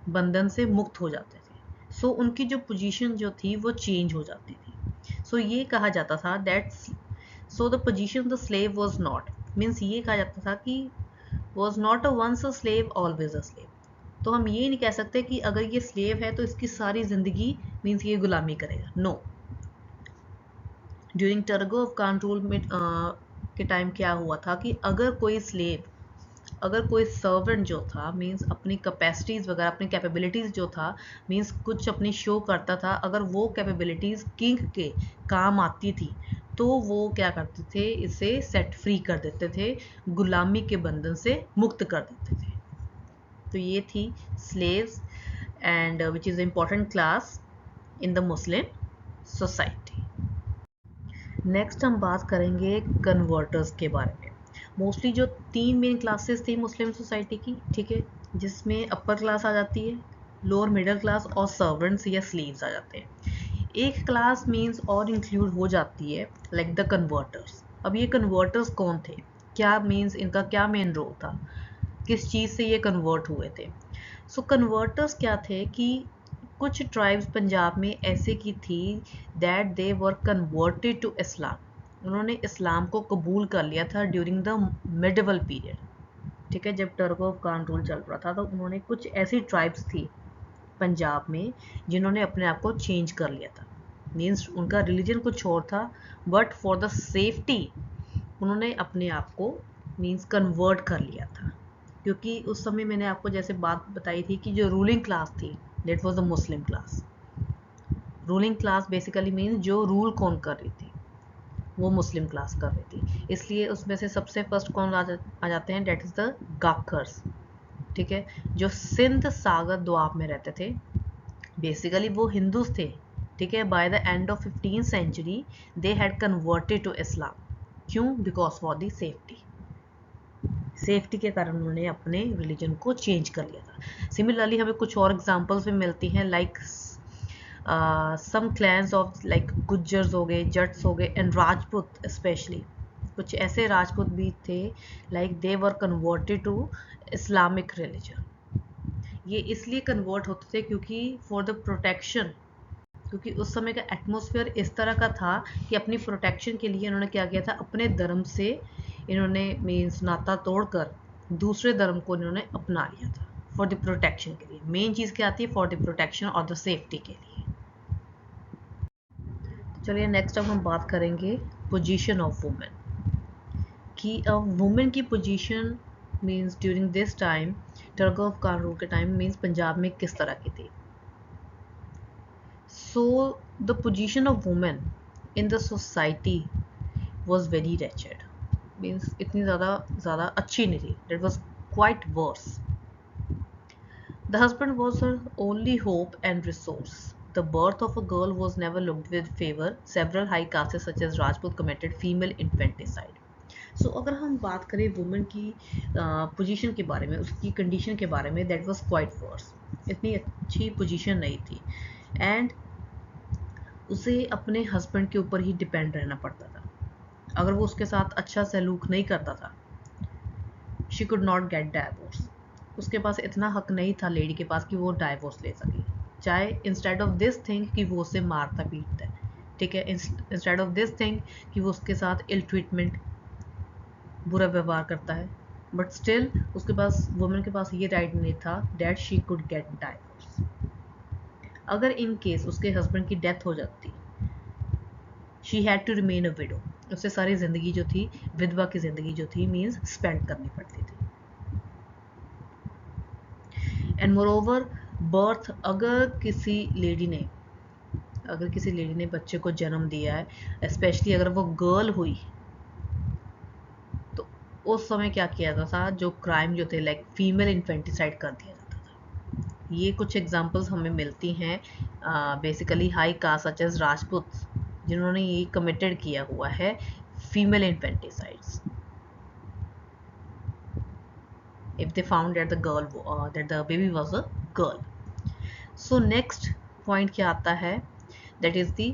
S1: बंधन से मुक्त हो जाते थे. सो उनकी जो पोजीशन जो थी वो चेंज हो जाती थी. सो ये कहा जाता था that so the position of the slave was not, means ये कहा जाता था कि was not a once a slave always a slave. तो हम ये नहीं कह सकते कि अगर ये स्लेव है तो इसकी सारी ज़िंदगी मीन्स ये गुलामी करेगा. नो. ड्यूरिंग टर्गो ऑफ खान रूल में के टाइम क्या हुआ था कि अगर कोई स्लेव, अगर कोई सर्वेंट जो था मीन्स अपनी कैपेसिटीज़ वगैरह, अपनी कैपेबिलिटीज़ जो था मीन्स कुछ अपनी शो करता था, अगर वो कैपेबिलिटीज़ किंग के काम आती थी, तो वो क्या करते थे, इसे सेट फ्री कर देते थे, गुलामी के बंधन से मुक्त कर देते थे. तो ये थी slaves and which is important class in the Muslim society. Next हम बात करेंगे कन्वर्टर्स के बारे में. मोस्टली जो 3 मेन क्लासेस थी मुस्लिम सोसाइटी की, ठीक है, जिसमें अपर क्लास आ जाती है, लोअर मिडिल क्लास और सर्वेंट्स या स्लीव्स आ जाते हैं. एक क्लास मीन्स और इंक्लूड हो जाती है लाइक द कन्वर्टर्स. अब ये कन्वर्टर्स कौन थे, क्या मीन्स इनका क्या मेन रोल था, किस चीज़ से ये कन्वर्ट हुए थे. सो कन्वर्टर्स क्या थे कि कुछ ट्राइब्स पंजाब में ऐसे की थी that they were converted to Islam, उन्होंने इस्लाम को कबूल कर लिया था ड्यूरिंग द मिडिवल पीरियड. ठीक है, जब टर्गो ऑफ खान रूल चल रहा था तो उन्होंने कुछ ऐसी ट्राइब्स थी पंजाब में जिन्होंने अपने आप को चेंज कर लिया था, मीन्स उनका रिलीजन कुछ और था, बट फॉर द सेफ्टी उन्होंने अपने आप को मीन्स कन्वर्ट कर लिया था. क्योंकि उस समय मैंने आपको जैसे बात बताई थी कि जो रूलिंग क्लास थी that was the Muslim class. Ruling class basically means जो रूल कौन कर रही थी, वो मुस्लिम क्लास कर रही थी. इसलिए उसमें से सबसे फर्स्ट कौन आ जाते हैं, डेट इज़ द गाखर्स. ठीक है, जो सिंध सागर दोआब में रहते थे, बेसिकली वो हिंदूज थे. ठीक है, by the end of 15th century they had converted to Islam. क्यों, बिकॉज फॉर द सेफ्टी के कारण उन्होंने अपने रिलीजन को चेंज कर लिया था. सिमिलरली हमें कुछ और एग्जांपल्स भी मिलती हैं like some clans of like Gujjars हो गए, जट्स हो गए एंड राजपूत स्पेशली. कुछ ऐसे राजपूत भी थे like they were converted to Islamic religion. ये इसलिए कन्वर्ट होते थे क्योंकि फॉर द प्रोटेक्शन, क्योंकि उस समय का एटमॉस्फेयर इस तरह का था कि अपनी प्रोटेक्शन के लिए इन्होंने क्या किया था, अपने धर्म से इन्होंने मीन्स नाता तोड़कर दूसरे धर्म को इन्होंने अपना लिया था फॉर द प्रोटेक्शन के लिए. मेन चीज़ क्या आती है, फॉर द प्रोटेक्शन और द सेफ्टी के लिए. चलिए नेक्स्ट अब हम बात करेंगे पोजीशन ऑफ वुमेन कि अब वुमेन की position means during this time टर्गो ऑफ खान रूल के टाइम मीन्स पंजाब में किस तरह की थी. So the position of women in the society was very wretched. Means इतनी ज़्यादा अच्छी नहीं थी. That was quite worse. The husband was her only hope and resource. The birth of a girl was never looked with favor. Several high castes such as Rajput committed female infanticide. So अगर हम बात करें women की position के बारे में, उसकी condition के बारे में, that was quite worse. इतनी अच्छी पोजीशन नहीं थी एंड उसे अपने हस्बैंड के ऊपर ही डिपेंड रहना पड़ता था. अगर वो उसके साथ अच्छा सलूक नहीं करता था, she could not gate divorce. उसके पास इतना हक नहीं था लेडी के पास कि वो डाइवोर्स ले सके, चाहे इंस्टेड ऑफ दिस थिंग कि वो उसे मारता पीटता है. ठीक है, इंस्टेड ऑफ दिस थिंग कि वो उसके साथ इल ट्रीटमेंट, बुरा व्यवहार करता है, बट स्टिल उसके पास, वुमेन के पास ये राइट नहीं था that she could get divorce. अगर इन केस उसके हस्बैंड की डेथ हो जाती, she had to remain a widow, उससे सारी ज़िंदगी जो थी, विधवा की ज़िंदगी जो थी मीन्स स्पेंड करनी पड़ती थी। एंड मोर ओवर बर्थ, अगर किसी लेडी ने बच्चे को जन्म दिया है, स्पेशली अगर वो गर्ल हुई, तो उस समय क्या किया जाता था, जो क्राइम जो थे लाइक फीमेल इन्फेंटिसाइड कर दिया जाता था। ये कुछ एग्जांपल्स हमें मिलती हैं basically high caste such as Rajput, जिन्होंने ये कमिटेड किया हुआ है female infanticides, if they found that the baby was a girl. So next point क्या आता है, that is the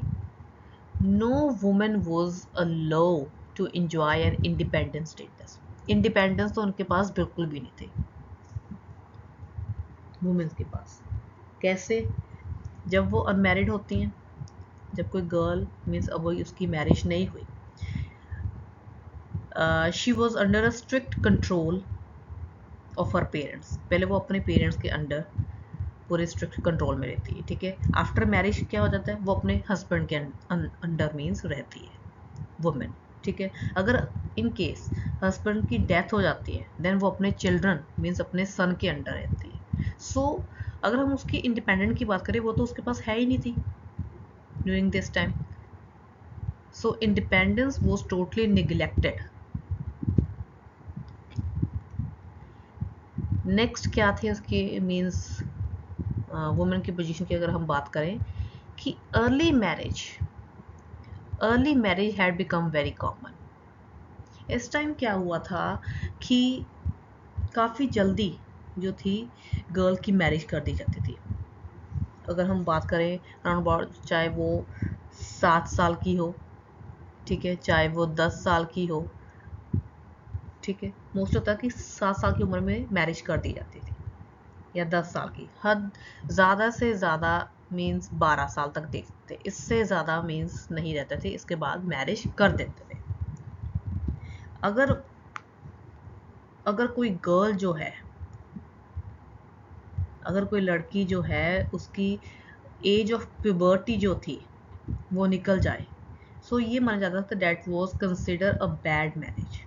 S1: no woman was allowed to enjoy an independent status. Independence तो उनके पास बिल्कुल भी नहीं थे वुमेन्स के पास। कैसे? जब वो अनमैरिड होती हैं, जब कोई गर्ल मीन्स अब उसकी मैरिज नहीं हुई, she was under a strict control of her parents. पहले वो अपने पेरेंट्स के अंडर पूरे स्ट्रिक्ट कंट्रोल में रहती है, ठीक है। आफ्टर मैरिज क्या हो जाता है, वो अपने हस्बैंड के अंडर मीन्स रहती है वुमेन, ठीक है। अगर इन केस हस्बैंड की डेथ हो जाती है, देन वो अपने चिल्ड्रन मीन्स अपने सन के अंडर रहती है। सो अगर हम उसकी इंडिपेंडेंट की बात करें, वो तो उसके पास है ही नहीं थी during this time. So independence was totally neglected. Next क्या थे उसके मीन्स वुमेन की पोजीशन की अगर हम बात करें कि early marriage had become very common. इस टाइम क्या हुआ था कि काफ़ी जल्दी जो थी गर्ल की मैरिज कर दी जाती थी। अगर हम बात करें अराउंड अबाउट, चाहे वो 7 साल की हो, ठीक है, चाहे वो 10 साल की हो, ठीक है, मोस्ट होता है कि 7 साल की उम्र में मैरिज कर दी जाती थी, या 10 साल की, हद ज़्यादा से ज़्यादा मीन्स 12 साल तक देखते थे, इससे ज़्यादा मीन्स नहीं रहते थे, इसके बाद मैरिज कर देते थे। अगर कोई गर्ल जो है, अगर कोई लड़की जो है, उसकी एज ऑफ प्यूबर्टी जो थी वो निकल जाए, सो ये माना जाता था that was consider a bad marriage.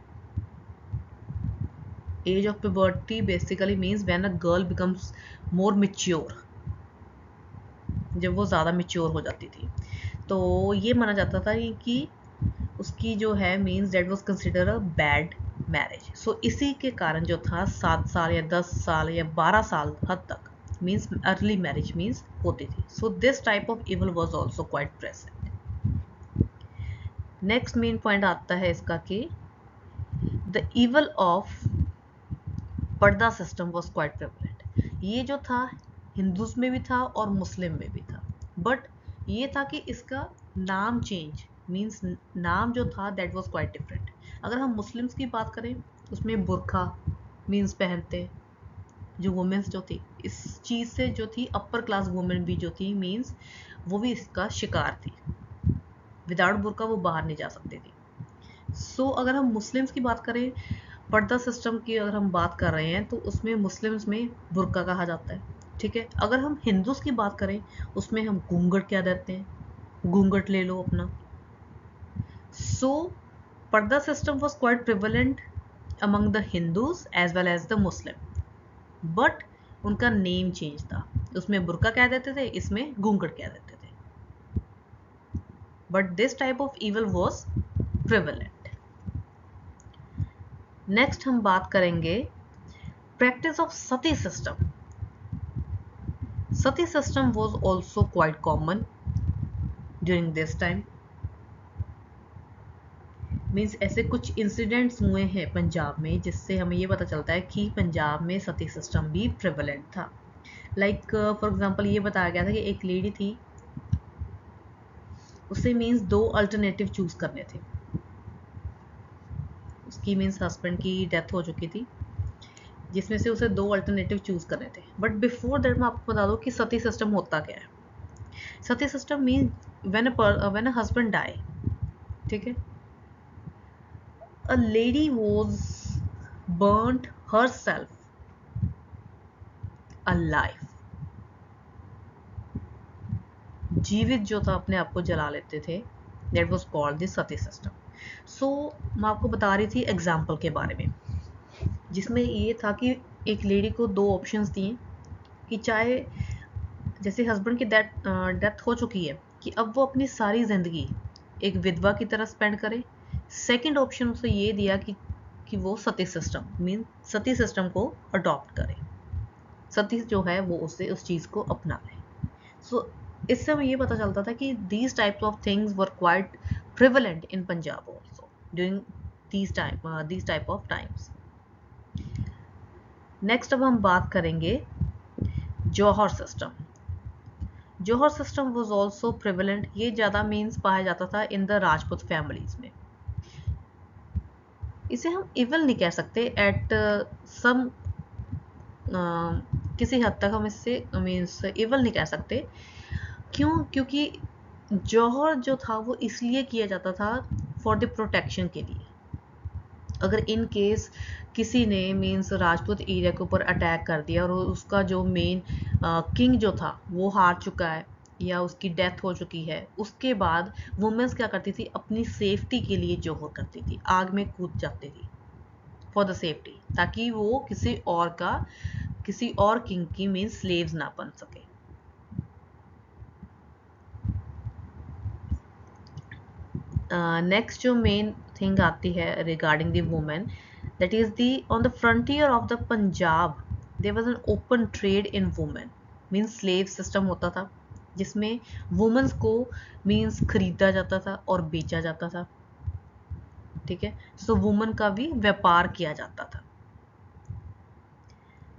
S1: Age of puberty basically means when a girl becomes more mature, जब वो ज़्यादा मैच्योर हो जाती थी, तो ये माना जाता था कि उसकी जो है means that was consider a bad marriage. So इसी के कारण जो था 7 साल या 10 साल या 12 साल हद तक मीन्स अर्ली मैरिज मीन्स होती थी। So this type of evil was also quite present. Next main point आता है इसका कि द इवल ऑफ पर्दा सिस्टम वाज क्वाइट प्रेवलेंट। ये जो था हिंदूज में भी था और मुस्लिम में भी था, बट ये था कि इसका नाम चेंज मीन्स नाम जो था दैट वाज क्वाइट डिफरेंट। अगर हम मुस्लिम्स की बात करें, उसमें बुरखा मीन्स पहनते जो वुमेन्स जो थी, इस चीज़ से जो थी अपर क्लास वुमेन भी जो थी मीन्स वो भी इसका शिकार थी। विदाउट बुरका वो बाहर नहीं जा सकती थी। सो अगर हम मुस्लिम्स की बात करें, पर्दा सिस्टम की अगर हम बात कर रहे हैं, तो उसमें मुस्लिम्स में बुर्का कहा जाता है, ठीक है। अगर हम हिंदूज की बात करें, उसमें हम घूंघट क्या देते हैं, घूंघट ले लो अपना। So purdah system was quite prevalent among the Hindus as well as the Muslim, but उनका नेम चेंज था। उसमें बुर्का कह देते थे, इसमें घूंघट कह देते थे, but this type of evil was prevalent. Next हम बात करेंगे practice of sati system. Sati system was also quite common during this time. Means ऐसे कुछ इंसिडेंट्स हुए हैं पंजाब में जिससे हमें ये पता चलता है कि पंजाब में सती सिस्टम भी प्रिवलेंट था। लाइक फॉर एग्जांपल ये बताया गया था कि एक लेडी थी, उसे मीन्स 2 अल्टरनेटिव चूज करने थे। उसकी मीन्स हस्बैंड की डेथ हो चुकी थी, जिसमें से उसे 2 अल्टरनेटिव चूज करने थे। बट बिफोर दैट मैं आपको बता दूं कि सती सिस्टम होता क्या है। Sati system means when a husband die, ठीक है, a lady was burned herself alive, जीवित जो था अपने आप को जला लेते थे, that was called the sati system. So मैं आपको बता रही थी एग्जाम्पल के बारे में, जिसमें ये था कि एक लेडी को दो ऑप्शंस दिए कि चाहे जैसे हस्बैंड की डेथ हो चुकी है कि अब वो अपनी सारी ज़िंदगी एक विधवा की तरह स्पेंड करे। सेकंड ऑप्शन उसे ये दिया कि वो सती सिस्टम मीन सती सिस्टम को अडॉप्ट करे, सती जो है वो उससे उस चीज़ को अपना ले। सो इससे हमें ये पता चलता था कि these types of things were quite prevalent in Punjab also during these type of times. Next अब हम बात करेंगे jauhar system. Jauhar system was also prevalent, ये ज़्यादा मीन्स पाया जाता था इन द राजपूत फैमिलीज में। इसे हम इवल नहीं कह सकते एट सम किसी हद तक हम इससे मीन्स इवल नहीं कह सकते। क्यों? क्योंकि जौहर जो था वो इसलिए किया जाता था फॉर द प्रोटेक्शन के लिए। अगर इन केस किसी ने मीन्स राजपूत एरिया के ऊपर अटैक कर दिया और उसका जो मेन किंग जो था वो हार चुका है या उसकी डेथ हो चुकी है, उसके बाद वुमेन्स क्या करती थी, अपनी सेफ्टी के लिए जौहर करती थी, आग में कूद जाती थी फॉर द सेफ्टी, ताकि वो किसी और किंग की मीन स्लेव्स ना बन सके। नेक्स्ट जो मेन थिंग आती है regarding the women, that is the on the frontier of the Punjab there was an open trade in women, means slave system होता था जिसमें वुमेन्स को मीन्स खरीदा जाता था और बेचा जाता था, ठीक है। सो वुमेन का भी व्यापार किया जाता था।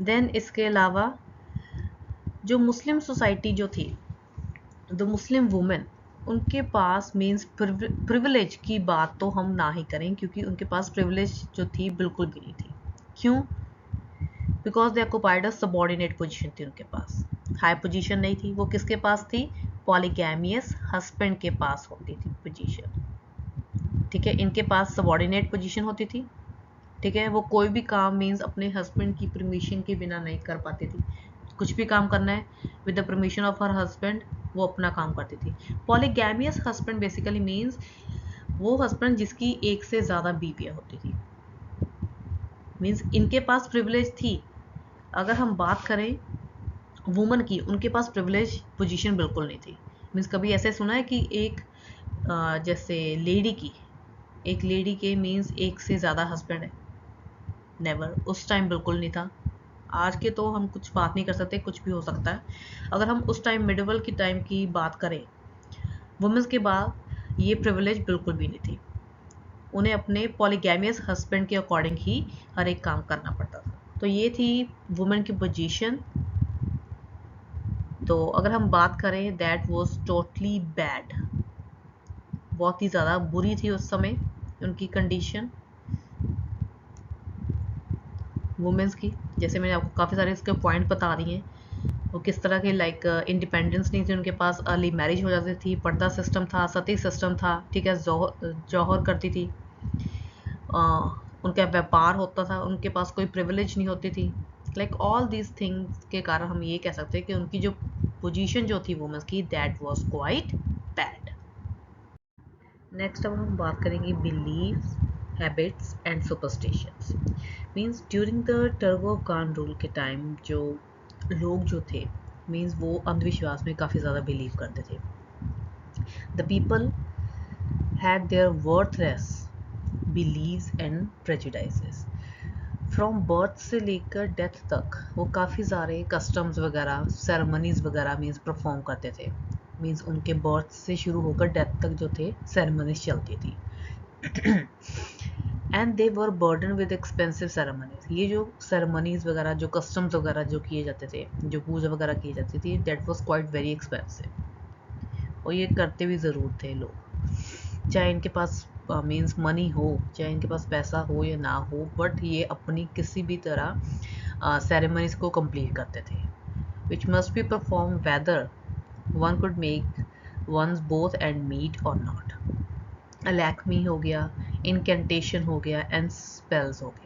S1: देन इसके अलावा जो मुस्लिम सोसाइटी जो थी, द मुस्लिम वुमेन, उनके पास मीन्स प्रिविलेज की बात तो हम ना ही करें, क्योंकि उनके पास प्रिविलेज जो थी बिल्कुल भी नहीं थी। क्यों? Because they occupied a subordinate position थी उनके पास, हाई पोजीशन नहीं थी। वो किसके पास थी? पॉलीगैमियस हस्बैंड के पास होती थी पोजीशन, ठीक है। इनके पास सबऑर्डिनेट पोजीशन होती थी, ठीक है। वो कोई भी काम मीन्स अपने हस्बैंड की परमिशन के बिना नहीं कर पाती थी। कुछ भी काम करना है with the permission of her husband, वो अपना काम करती थी। पॉलीगैमियस हस्बैंड बेसिकली मीन्स वो हस्बैंड जिसकी एक से ज़्यादा बीवियाँ होती थी, मीन्स इनके पास प्रिविलेज थी। अगर हम बात करें वुमन की, उनके पास प्रिविलेज पोजीशन बिल्कुल नहीं थी। मीन्स कभी ऐसे सुना है कि जैसे एक लेडी के मीन्स एक से ज़्यादा हस्बैंड है? नेवर, उस टाइम बिल्कुल नहीं था। आज के तो हम कुछ बात नहीं कर सकते, कुछ भी हो सकता है। अगर हम उस टाइम मिडिवल की टाइम की बात करें, वुमेन्स के बाद ये प्रिविलेज बिल्कुल भी नहीं थी। उन्हें अपने पॉलीगैमियस हस्बैंड के अकॉर्डिंग ही हर एक काम करना पड़ता था। तो ये थी वुमेन की पोजीशन। तो अगर हम बात करें, दैट वाज टोटली बैड, बहुत ही ज़्यादा बुरी थी उस समय उनकी कंडीशन वुमेन्स की। जैसे मैंने आपको काफ़ी सारे इसके पॉइंट बता दिए हैं, वो किस तरह के लाइक इंडिपेंडेंस नहीं थी उनके पास, अर्ली मैरिज हो जाती थी, पर्दा सिस्टम था, सती सिस्टम था, ठीक है, जौहर करती थी, उनका व्यापार होता था, उनके पास कोई प्रिविलेज नहीं होती थी। लाइक ऑल दीज थिंग्स के कारण हम ये कह सकते हैं कि उनकी जो पोजीशन जो थी वुमेन्स की, that was quite bad. Next अब हम बात करेंगे believes, habits and superstitions. Means during the टर्गो खान रूल के टाइम जो लोग जो थे, मीन्स वो अंधविश्वास में काफ़ी ज़्यादा बिलीव करते थे। The people had their worthless believes and prejudices. From birth से लेकर डेथ तक वो काफ़ी सारे कस्टम्स वगैरह, सेरेमनीज वगैरह मीन्स परफॉर्म करते थे। मीन्स उनके बर्थ से शुरू होकर डेथ तक जो थे सेरेमनीज चलती थी। And they were burden with expensive ceremonies. ये जो सेरेमनीज वगैरह, जो कस्टम्स वगैरह जो किए जाते थे, जो पूजा वगैरह की जाती थी, that was quite very expensive. और ये करते भी ज़रूर थे लोग, चाहे इनके पास मीन्स मनी हो, चाहे इनके पास पैसा हो या ना हो, बट ये अपनी किसी भी तरह सेरेमनीज को कंप्लीट करते थे, which must be perform whether one could make once both end meet और नॉट। अलैक्मी हो गया, इनकेंटेशन हो गया एंड स्पेल्स हो गया।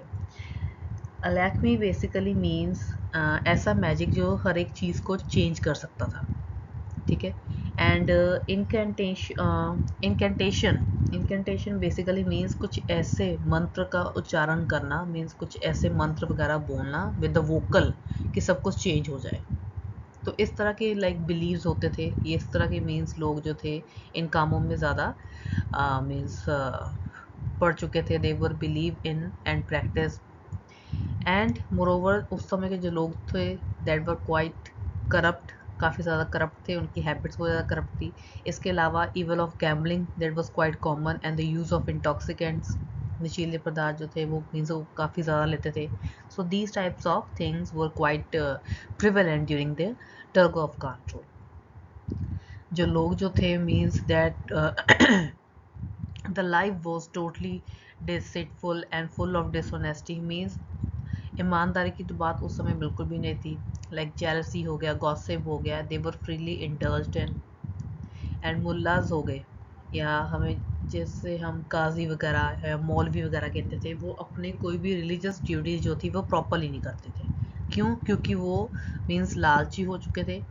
S1: अलैक्मी बेसिकली मीन्स ऐसा मैजिक जो हर एक चीज़ को चेंज कर सकता था, ठीक है। एंड इनकेंटेशन बेसिकली मीन्स कुछ ऐसे मंत्र का उच्चारण करना, मीन्स कुछ ऐसे मंत्र वगैरह बोलना विद द वोकल कि सब कुछ चेंज हो जाए। तो इस तरह के लाइक बिलीव्स होते थे, ये इस तरह के मीन्स लोग जो थे इन कामों में ज़्यादा मीन्स पढ़ चुके थे। They were believe in and practice and moreover उस समय के जो लोग थे दैट वर क्वाइट करप्ट, काफ़ी ज़्यादा करप्ट थे, उनकी हैबिट्स बहुत ज़्यादा करप्ट थी। इसके अलावा evil of gambling that was quite common and the use of intoxicants, नशीले पदार्थ जो थे वो मीन्स वो काफ़ी ज़्यादा लेते थे। So these types of things were quite prevalent during the टर्गो of control. जो लोग जो थे means that the life was totally deceitful and full of dishonesty, means ईमानदारी की तो बात उस समय बिल्कुल भी नहीं थी। लाइक जेलसी हो गया, गॉसिप हो गया, दे वर फ्रीली इंडल्ज्ड इन। एंड मुल्लाज हो गए, या हमें जैसे हम काजी वगैरह या मौलवी वगैरह कहते थे, वो अपने कोई भी रिलीजियस ड्यूटी जो थी वो प्रॉपरली नहीं करते थे। क्यों? क्योंकि वो मीन्स लालची हो चुके थे।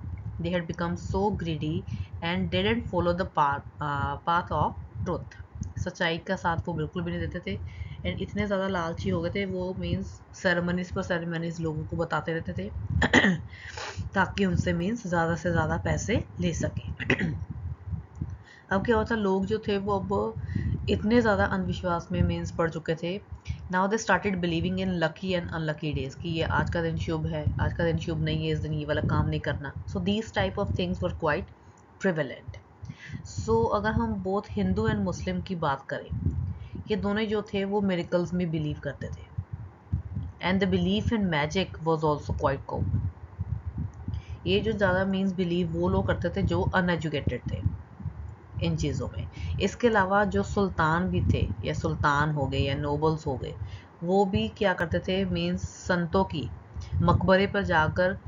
S1: They had become so greedy and they didn't follow the path of truth. सच्चाई का साथ वो बिल्कुल भी नहीं देते थे। एंड इतने ज़्यादा लालची हो गए थे वो, मीन्स सेरेमनीज पर सेरेमनीज लोगों को बताते रहते थे ताकि उनसे मीन्स ज़्यादा से ज़्यादा पैसे ले सकें। अब क्या होता, लोग जो थे वो अब इतने ज़्यादा अंधविश्वास में मीन्स पड़ चुके थे। Now they started believing in lucky and unlucky days, कि ये आज का दिन शुभ है, आज का दिन शुभ नहीं है, इस दिन ये वाला काम नहीं करना। So these type of things were quite prevalent. So अगर हम बोथ हिंदू एंड मुस्लिम की बात करें, ये दोनों जो थे वो मिरेकल्स में बिलीव करते थे and the belief in magic was also quite common. ये जो ज़्यादा मीन्स बिलीव वो लोग करते थे जो अनएजुकेटेड थे इन चीज़ों में। इसके अलावा जो सुल्तान भी थे, या सुल्तान हो गए या नोबल्स हो गए, वो भी क्या करते थे, मीन्स संतों की मकबरे पर जाकर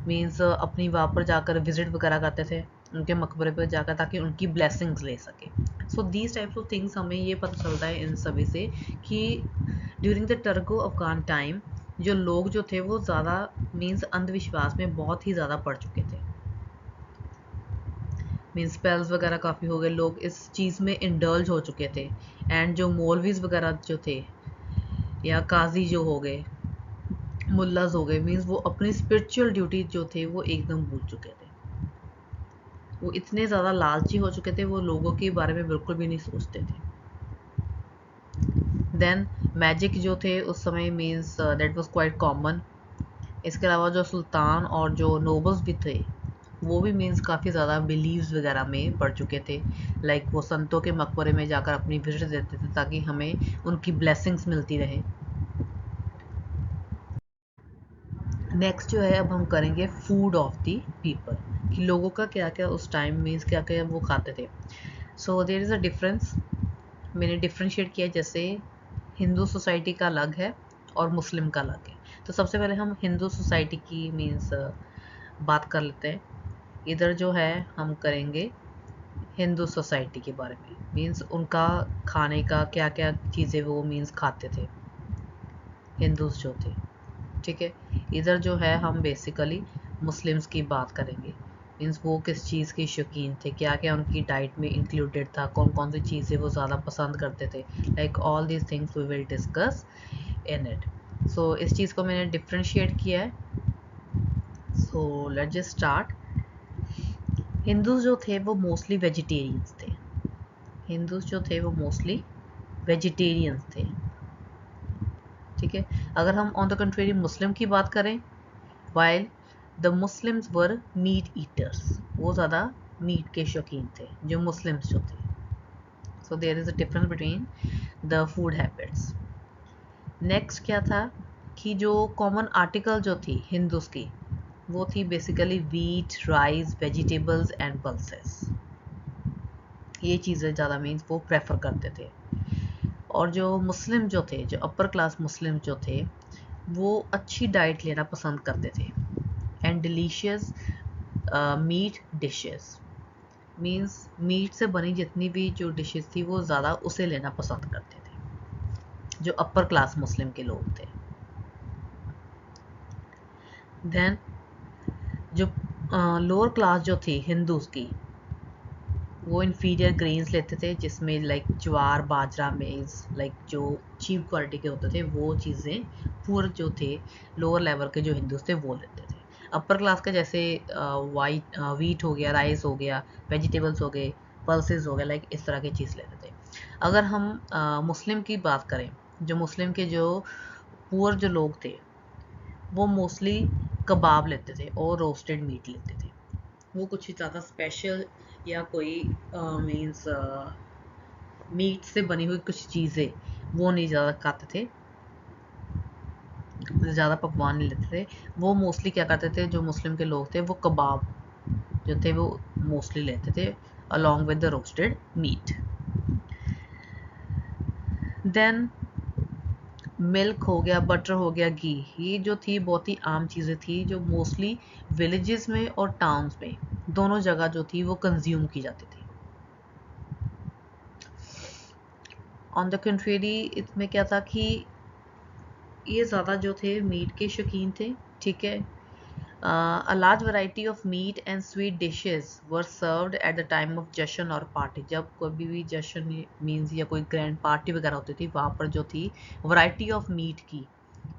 S1: मीन्स अपनी वहाँ पर जाकर विजिट वगैरह करते थे उनके मकबरे पर जाकर, ताकि उनकी ब्लेसिंग्स ले सके। सो दीज टाइप्स ऑफ थिंग्स हमें ये पता चलता है इन सभी से कि during the Turko Afghan time जो लोग जो थे वो ज़्यादा मीन्स अंधविश्वास में बहुत ही ज़्यादा पड़ चुके थे। मीन्स स्पेल्स वगैरह काफ़ी हो गए, लोग इस चीज़ में इंडल्ज हो चुके थे। एंड जो मौलवीज वगैरह जो थे या काजी जो हो गए, मुल्लाज हो गए, मीन्स वो अपनी स्पिरिचुअल ड्यूटी जो थे वो एकदम भूल चुके थे। वो इतने ज़्यादा लालची हो चुके थे, वो लोगों के बारे में बिल्कुल भी नहीं सोचते थे। देन मैजिक जो थे उस समय means that was quite common. इसके अलावा जो सुल्तान और जो नोबल्स भी थे वो भी मीन्स काफ़ी ज़्यादा बिलीव्स वगैरह में पड़ चुके थे। लाइक वो संतों के मकबरे में जाकर अपनी विजिट देते थे ताकि हमें उनकी ब्लेसिंग्स मिलती रहे। नेक्स्ट जो है अब हम करेंगे फूड ऑफ दी पीपल, कि लोगों का क्या क्या उस टाइम मीन्स क्या क्या वो खाते थे। So there is a difference, मैंने डिफ्रेंशिएट किया, जैसे हिंदू सोसाइटी का अलग है और मुस्लिम का अलग है। तो सबसे पहले हम हिंदू सोसाइटी की मीन्स बात कर लेते हैं। इधर जो है हम करेंगे हिंदू सोसाइटी के बारे में, मीन्स उनका खाने का क्या क्या चीज़ें वो मीन्स खाते थे हिंदूज जो थे, ठीक है। इधर जो है हम बेसिकली मुस्लिम्स की बात करेंगे, मीन्स वो किस चीज़ के शौकीन थे, क्या क्या उनकी डाइट में इंक्लूडेड था, कौन कौन सी चीज़ें वो ज़्यादा पसंद करते थे। Like all these things we will discuss in it. So इस चीज़ को मैंने डिफ्रेंशिएट किया है। So let's just start. Hindus जो थे वो मोस्टली वेजिटेरियंस थे। हिंदूज जो थे वो मोस्टली वेजिटेरियंस थे, ठीक है। अगर हम ऑन द कंट्रेरी मुस्लिम की बात करें, while the Muslims were meet eaters, वो ज़्यादा मीट के शौकीन थे जो मुस्लिम्स जो थे। So there is a difference between the food habits. Next क्या था कि जो कॉमन आर्टिकल जो थी हिंदूज की, वो थी basically wheat, rice, vegetables and pulses. ये चीज़ें ज़्यादा मीन्स वो प्रेफर करते थे। और जो मुस्लिम जो थे, जो अपर क्लास मुस्लिम जो थे, वो अच्छी डाइट लेना पसंद करते थे and delicious meat dishes. Means meat से बनी जितनी भी जो डिशेस थी वो ज़्यादा उसे लेना पसंद करते थे, जो अपर क्लास मुस्लिम के लोग थे। देन जो लोअर क्लास जो थी हिंदूज की, वो इन्फीरियर ग्रेन्स लेते थे, जिसमें लाइक ज्वार, बाजरा, मेज, लाइक जो चीप क्वालिटी के होते थे वो चीज़ें पुअर जो थे, लोअर लेवल के जो हिंदूज थे वो लेते थे। अपर क्लास का जैसे वीट हो गया, राइस हो गया, वेजिटेबल्स हो गए, पल्सेस हो गए, लाइक इस तरह की चीज़ लेते थे। अगर हम मुस्लिम की बात करें, जो मुस्लिम के जो पुअर जो लोग थे वो मोस्टली कबाब लेते थे और रोस्टेड मीट लेते थे। वो कुछ ज़्यादा स्पेशल या कोई मीन्स मीट से बनी हुई कुछ चीज़ें वो नहीं ज़्यादा खाते थे, ज़्यादा पकवान नहीं लेते थे। वो मोस्टली क्या करते थे, जो मुस्लिम के लोग थे वो कबाब जो थे वो मोस्टली लेते थे along with the roasted meat. Then milk हो गया, बटर हो गया, घी, ये जो थी बहुत ही आम चीज़ें थी जो मोस्टली विलेजेस में और टाउन्स में दोनों जगह जो थी वो कंज्यूम की जाती थी। ऑन द कंट्रेरी इसमें क्या था कि ये ज़्यादा जो थे मीट के शौकीन थे, ठीक है। A large variety of meat and sweet dishes were served at the time of जश्न और पार्टी। जब कोई भी जश्न मीन्स या कोई ग्रैंड पार्टी वगैरह होती थी, वहाँ पर जो थी वैरायटी ऑफ मीट की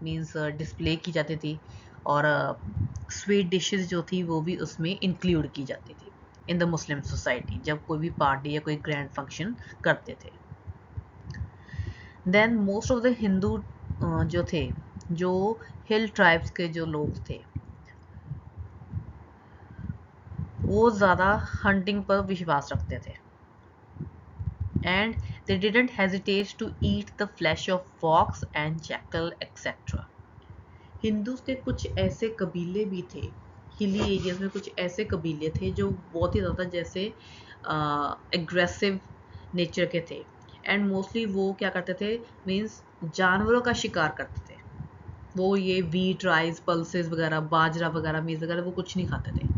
S1: मीन्स डिस्प्ले की जाती थी, और स्वीट डिशेस जो थी वो भी उसमें इंक्लूड की जाती थी इन द मुस्लिम सोसाइटी, जब कोई भी पार्टी या कोई ग्रैंड फंक्शन करते थे। Then most of the Hindu जो थे, जो हिल ट्राइब्स के जो लोग थे, वो ज़्यादा हंटिंग पर विश्वास रखते थे, and they didn't hesitate to eat the flesh of fox and jackal etcetera. Hindus के कुछ ऐसे कबीले भी थे, हिली एरियाज में कुछ ऐसे कबीले थे जो बहुत ही ज़्यादा जैसे एग्रेसिव नेचर के थे, एंड मोस्टली वो क्या करते थे, मीन्स जानवरों का शिकार करते थे। वो ये वीट, राइस, पल्सेस वगैरह, बाजरा वगैरह, मीज वगैरह वो कुछ नहीं खाते थे।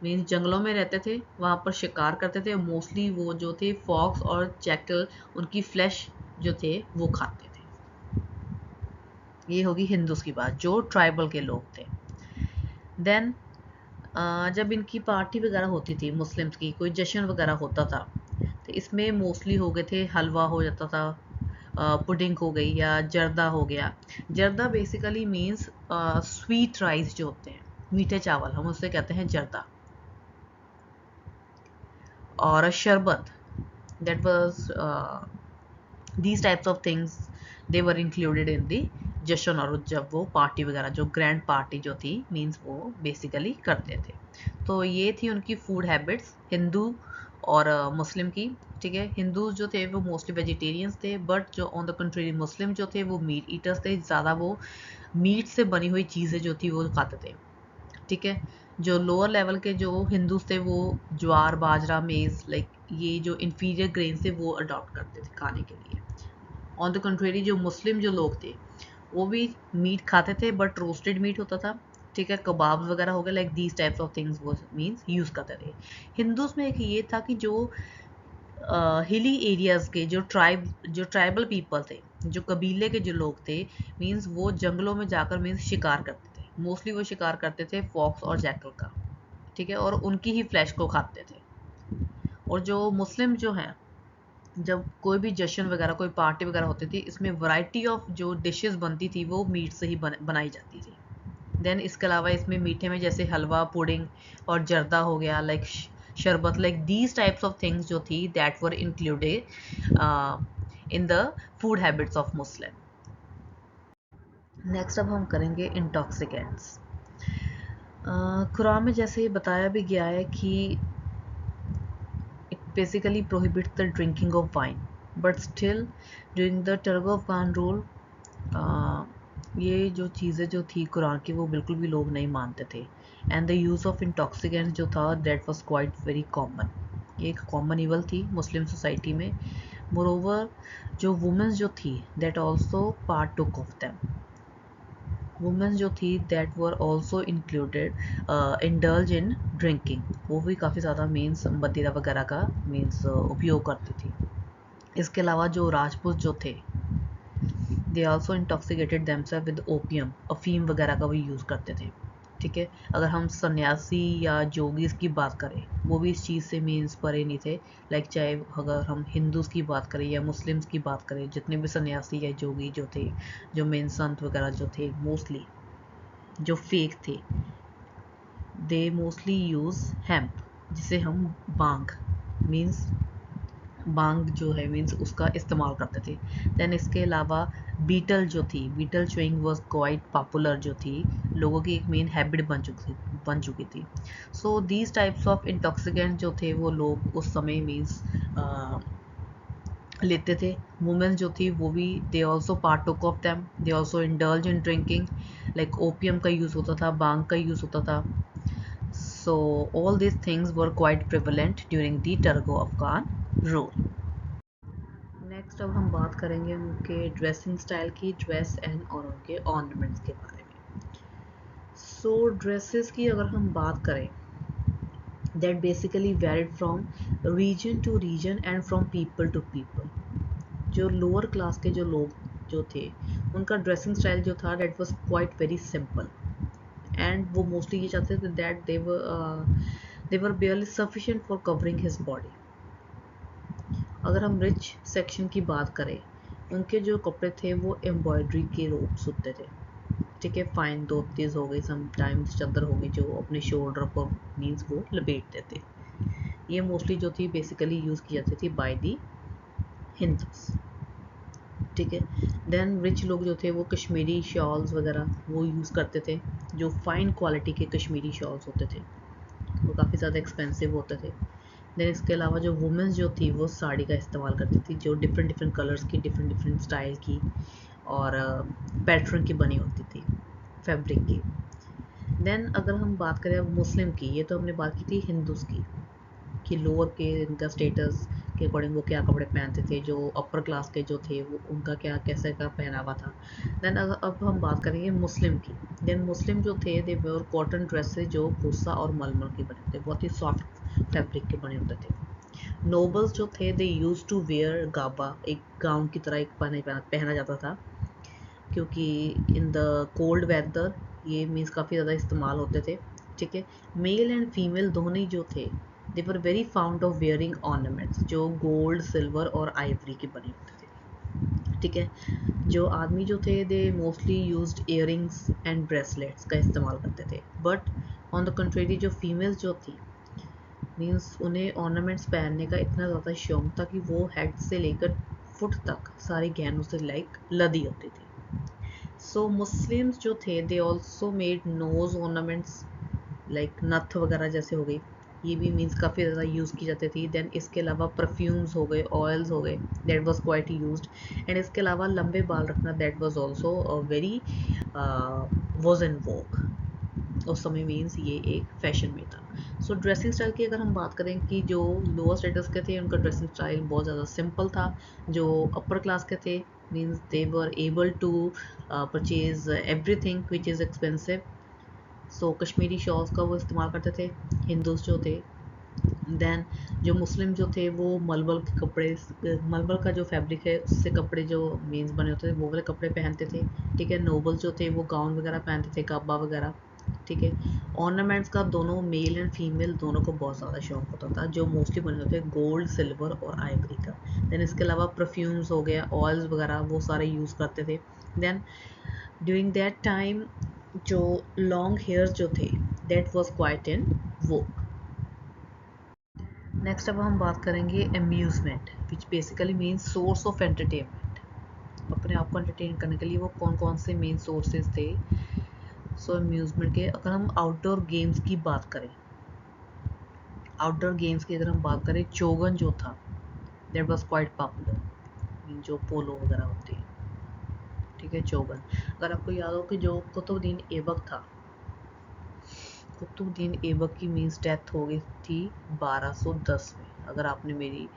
S1: मीन्स जंगलों में रहते थे, वहाँ पर शिकार करते थे। मोस्टली वो जो थे फॉक्स और जैकल, उनकी फ्लैश जो थे वो खाते थे। ये होगी हिंदूज की बात, जो ट्राइबल के लोग थे। देन जब इनकी पार्टी वगैरह होती थी, मुस्लिम्स की कोई जश्न वगैरह होता था, तो इसमें मोस्टली हो गए थे, हलवा हो जाता था, पुडिंग हो गई, या जर्दा हो गया। जर्दा बेसिकली मीन्स स्वीट राइस जो होते हैं, मीठे चावल, हम उससे कहते हैं जर्दा। और शरबत, that was these types of things they were included in the जश्न, और जब वो पार्टी वगैरह जो ग्रैंड पार्टी जो थी मीन्स वो बेसिकली करते थे। तो ये थी उनकी फूड हैबिट्स हिंदू और मुस्लिम की, ठीक है। हिंदू जो थे वो मोस्टली वेजिटेरियंस थे, बट जो ऑन द कंट्री मुस्लिम जो थे वो मीट ईटर्स थे, ज़्यादा वो मीट से बनी हुई चीज़ें जो थी वो खाते थे, ठीक है। जो लोअर लेवल के जो हिंदूज थे वो ज्वार, बाजरा, मेज, लाइक ये जो इन्फीरियर ग्रेन थे वो अडॉप्ट करते थे खाने के लिए। ऑन द कंट्रेरी जो मुस्लिम जो लोग थे वो भी मीट खाते थे, बट रोस्टेड मीट होता था, ठीक है। कबाब वगैरह हो गए, like these types of things वो मीन्स यूज़ करते थे। हिंदूज में एक ये था कि जो हिली एरियाज के जो ट्राइबल पीपल थे, जो कबीले के जो लोग थे, मीन्स वो जंगलों में जाकर मीन्स शिकार करते थे। मोस्टली वो शिकार करते थे फॉक्स और जैकल का, ठीक है, और उनकी ही फ्लैश को खाते थे। और जो मुस्लिम जो हैं, जब कोई भी जश्न वगैरह कोई पार्टी वगैरह होती थी, इसमें वैरायटी ऑफ जो डिशेस बनती थी वो मीट से ही बनाई जाती थी। देन इसके अलावा इसमें मीठे में जैसे हलवा, पुडिंग और जर्दा हो गया, लाइक शरबत, like these types of things जो थी that were included in the food habits of Muslim. Next अब हम करेंगे इंटॉक्सिकेंट्स। कुरान में जैसे बताया भी गया है कि it basically prohibits the drinking of wine, but still during the Turgov Khan rule ये जो चीज़ें जो थी कुरान की वो बिल्कुल भी लोग नहीं मानते थे, and the use of intoxicants जो था that was quite very common. ये एक कॉमन इवल थी मुस्लिम सोसाइटी में। मोरोवर जो वुमेन्स जो थी that also part took of them. Womens जो थी that were also included indulge in drinking, वो भी काफ़ी ज़्यादा मीन्स मदिरा वगैरह का मीन्स उपयोग करती थी। इसके अलावा जो राजपूत जो थे they also intoxicated themselves with opium, अफीम वगैरह का भी यूज़ करते थे। ठीक है, अगर हम सन्यासी या जोगीज़ की बात करें वो भी इस चीज़ से मीन्स परे नहीं थे। लाइक चाहे अगर हम हिंदूज़ की बात करें या मुस्लिम्स की बात करें, जितने भी सन्यासी या जोगी जो थे, जो मेन संत वगैरह जो थे, मोस्टली जो फेक थे, दे मोस्टली यूज़ हेम्प, जिसे हम बांग मीन्स बांग जो है मीन्स उसका इस्तेमाल करते थे। देन इसके अलावा बीटल जो थी, betel chewing was quite popular जो थी, लोगों की एक मेन हैबिट बन चुकी थी। सो दीज टाइप्स ऑफ इंटॉक्सिकेंट जो थे वो लोग उस समय मीन्स लेते थे। वुमेन जो थी वो भी they also partook of them, they also indulge in drinking, like opium का यूज़ होता था, बांग का यूज़ होता था। So all these things were quite prevalent during the Turko Afghan rule. Next अब हम बात करेंगे उनके ड्रेसिंग स्टाइल की, ड्रेस एंड और उनके ऑर्नामेंट्स के बारे में। सो ड्रेसेस की अगर हम बात करें that basically varied from region to region and from people to people. जो लोअर क्लास के जो लोग जो थे उनका ड्रेसिंग स्टाइल जो था that was quite very simple, and वो मोस्टली ये चाहते थे that they were barely sufficient for covering his body. अगर हम रिच सेक्शन की बात करें, उनके जो कपड़े थे वो एम्ब्रॉयडरी के रूप होते थे। ठीक है, फाइन धोतीज हो गई, समटाइम्स चादर हो गई जो अपने शोल्डर पर मीन्स वो लपेटते थे। ये मोस्टली जो थी बेसिकली यूज़ की जाती थी बाय दी हिंदूज। ठीक है, देन रिच लोग जो थे वो कश्मीरी शॉल्स वगैरह वो यूज़ करते थे, जो फाइन क्वालिटी के कश्मीरी शॉल्स होते थे, वो काफ़ी ज़्यादा एक्सपेंसिव होते थे। देन इसके अलावा जो वुमेंस जो थी वो साड़ी का इस्तेमाल करती थी, जो डिफरेंट डिफरेंट कलर्स की, डिफरेंट डिफरेंट स्टाइल की और पैटर्न की बनी होती थी, फैब्रिक की। देन अगर हम बात करें अब मुस्लिम की, ये तो हमने बात की थी हिंदूज़ की कि लोअर के इनका स्टेटस के अकॉर्डिंग वो क्या कपड़े पहनते थे, जो अपर क्लास के जो थे वो उनका क्या कैसे का पहनावा था। देन अब हम बात करेंगे मुस्लिम की। देन मुस्लिम जो थे दे वेयर कॉटन ड्रेसेस जो पुस्सा और मलमल के बने होते, बहुत ही सॉफ्ट फैब्रिक के बने होते थे। नोबल्स जो थे दे यूज टू वेयर गाबा, एक गाउन की तरह एक पहना जाता था, क्योंकि इन द कोल्ड वेदर ये मीन्स काफ़ी ज़्यादा इस्तेमाल होते थे। ठीक है, मेल एंड फीमेल दोनों ही जो थे they were very fond of wearing ornaments, जो गोल्ड सिल्वर और आइवरी के बने होते थे। ठीक है, जो आदमी जो थे they mostly used earrings and bracelets का इस्तेमाल करते थे, बट ऑन द कंट्रेरी जो फीमेल्स जो थी मीन्स उन्हें ऑर्नामेंट्स पहनने का इतना ज़्यादा शौक था कि वो हेड से लेकर फुट तक सारे गहनों से लाइक लदी होती थी। सो मुस्लिम्स जो थे they also made nose ornaments, like नथ वगैरह जैसे हो गई, ये भी मीन्स काफ़ी ज़्यादा यूज़ की जाती थी। देन इसके अलावा परफ्यूम्स हो गए, ऑयल्स हो गए, that was quite used. And इसके अलावा लंबे बाल रखना that was also very was in vogue उस समय, मीन्स ये एक फैशन में था। सो ड्रेसिंग स्टाइल की अगर हम बात करें कि जो लोअर स्टेटस के थे उनका ड्रेसिंग स्टाइल बहुत ज़्यादा सिंपल था, जो अपर क्लास के थे means they were able to purchase everything which is expensive. So Kashmiri shawls का वो इस्तेमाल करते थे हिंदूज जो थे। देन जो मुस्लिम जो थे वो मलबल के कपड़े, मलबल का जो फैब्रिक है उससे कपड़े जो मीन्स बने होते थे वो वाले कपड़े पहनते थे। ठीक है, नोबल जो थे वो गाउन वगैरह पहनते थे, काबा वगैरह। ठीक है, ऑर्नामेंट्स का दोनों मेल एंड फीमेल दोनों को बहुत ज़्यादा शौक होता था, जो मोस्टली बने होते थे गोल्ड सिल्वर और आइवरी का। देन इसके अलावा परफ्यूम्स हो गया, ऑयल्स वगैरह वो सारे यूज़ करते थे। देन ड्यूरिंग दैट टाइम जो लॉन्ग हेयर्स जो थे दैट वॉज क्वाइट इन वो। नेक्स्ट अब हम बात करेंगे amusement, which basically means source of entertainment. अपने आप को एंटरटेन करने के लिए वो कौन कौन से मेन सोर्सेज थे। सो अम्यूज़मेंट के अगर हम आउटडोर गेम्स की बात करें, आउटडोर गेम्स की अगर हम बात करें, चोगन जो था दैट वाज क्वाइट पॉपुलर, जो पोलो वगैरह होती है। ठीक है, चोगन, अगर आपको याद हो कि जो कुतुबुद्दीन ऐबक था, कुतुबुद्दीन ऐबक की मीन्स डेथ हो गई थी 1210 में। अगर आपने मेरी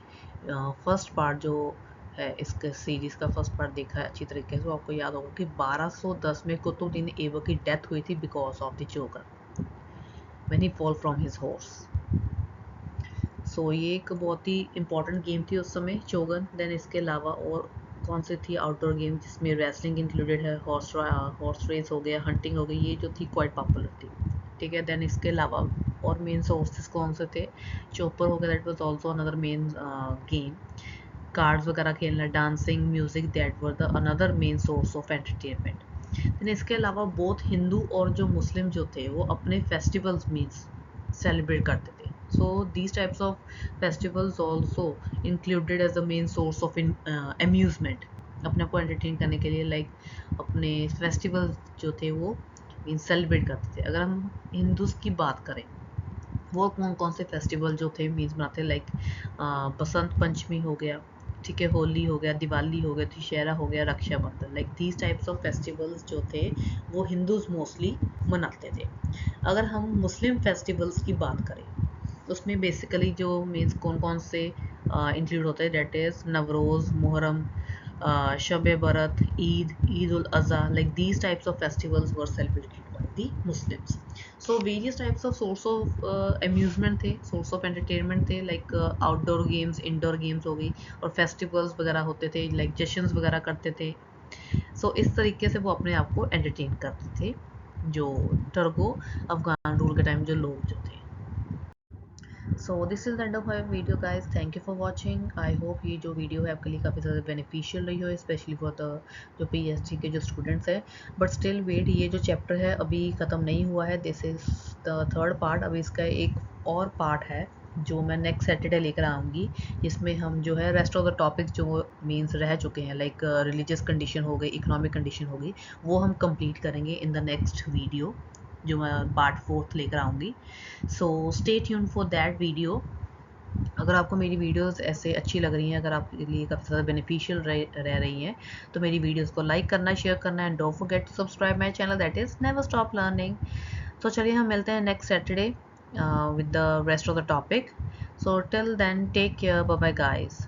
S1: फर्स्ट पार्ट जो है इसके सीरीज़ का फर्स्ट पार्ट देखा है अच्छी तरीके से, तो आपको याद होगा कि 1210 में कुतुबुद्दीन ऐबक की डेथ हुई थी because of the chaugan when he fall from his horse. So ये एक बहुत ही इंपॉर्टेंट गेम थी उस समय चोगन। देन इसके अलावा और कौन सी थी आउटडोर गेम जिसमें रेसलिंग इंक्लूडेड है, हॉर्स रेस हो गया, हंटिंग हो गई, ये जो थी क्वाइट पॉपुलर थी। ठीक है, देन इसके अलावा और मेन सोर्सेज कौन से थे, चोपर हो गया, that was also another main game. Cards वगैरह खेलना, dancing, music, that were the another main source of entertainment. Then इसके अलावा बोथ हिंदू और जो मुस्लिम जो थे वो अपने फेस्टिवल्स मीन्स सेलिब्रेट करते थे। So these types of festivals also included as the main source of amusement, अपने आप को एंटरटेन करने के लिए, लाइक अपने फेस्टिवल्स जो थे वो मीन सेलिब्रेट करते थे। अगर हम हिंदूज की बात करें, वो कौन कौन से फेस्टिवल जो थे मीन्स मनाते, लाइक बसंत पंचमी हो गया, ठीक है, होली हो गया, दिवाली हो गया, दशहरा हो गया, Raksha Bandhan, like these types of festivals जो थे वो हिंदूज मोस्टली मनाते थे। अगर हम मुस्लिम फेस्टिवल्स की बात करें, उसमें बेसिकली जो मीन्स कौन कौन से इंक्लूड होते हैं, that is Navroz, Muharram, Shab Barat, Eid ul Azha, like these types of festivals were celebrated by the Muslims. So various types of source of amusement थे, सोर्स ऑफ एंटरटेनमेंट थे, like outdoor games, indoor games हो गई, और फेस्टिवल्स वगैरह होते थे, लाइक जश्न्स वगैरह करते थे। सो इस तरीके से वो अपने आप को एंटरटेन करते थे जो टर्को अफगान रूल के टाइम जो लोग जो थे। So this is the end of my video guys, thank you for watching. I hope ये जो वीडियो है आपके लिए काफ़ी ज़्यादा बेनिफिशियल रही हो, स्पेशली फॉर द जो PhD के जो स्टूडेंट्स हैं। बट स्टिल वेट, ये जो चैप्टर है अभी ख़त्म नहीं हुआ है, this is the third part. अभी इसका एक और पार्ट है जो मैं नेक्स्ट सैटरडे लेकर आऊँगी, जिसमें हम जो है रेस्ट ऑफ द टॉपिक्स जो मीन्स रह चुके हैं, लाइक रिलीजियस कंडीशन हो गई, इकोनॉमिक कंडीशन हो गई, वो हम कंप्लीट करेंगे इन द नेक्स्ट वीडियो जो मैं पार्ट 4 लेकर आऊँगी। So stay tune for that video. अगर आपको मेरी वीडियोस ऐसे अच्छी लग रही हैं, अगर आपके लिए काफ़ी ज़्यादा बेनिफिशियल रह रही हैं, तो मेरी वीडियोस को लाइक करना, शेयर करना, and don't forget to subscribe my channel, that is never stop learning. तो चलिए हम मिलते हैं next Saturday with the rest of the topic. So till then take care, bye bye guys.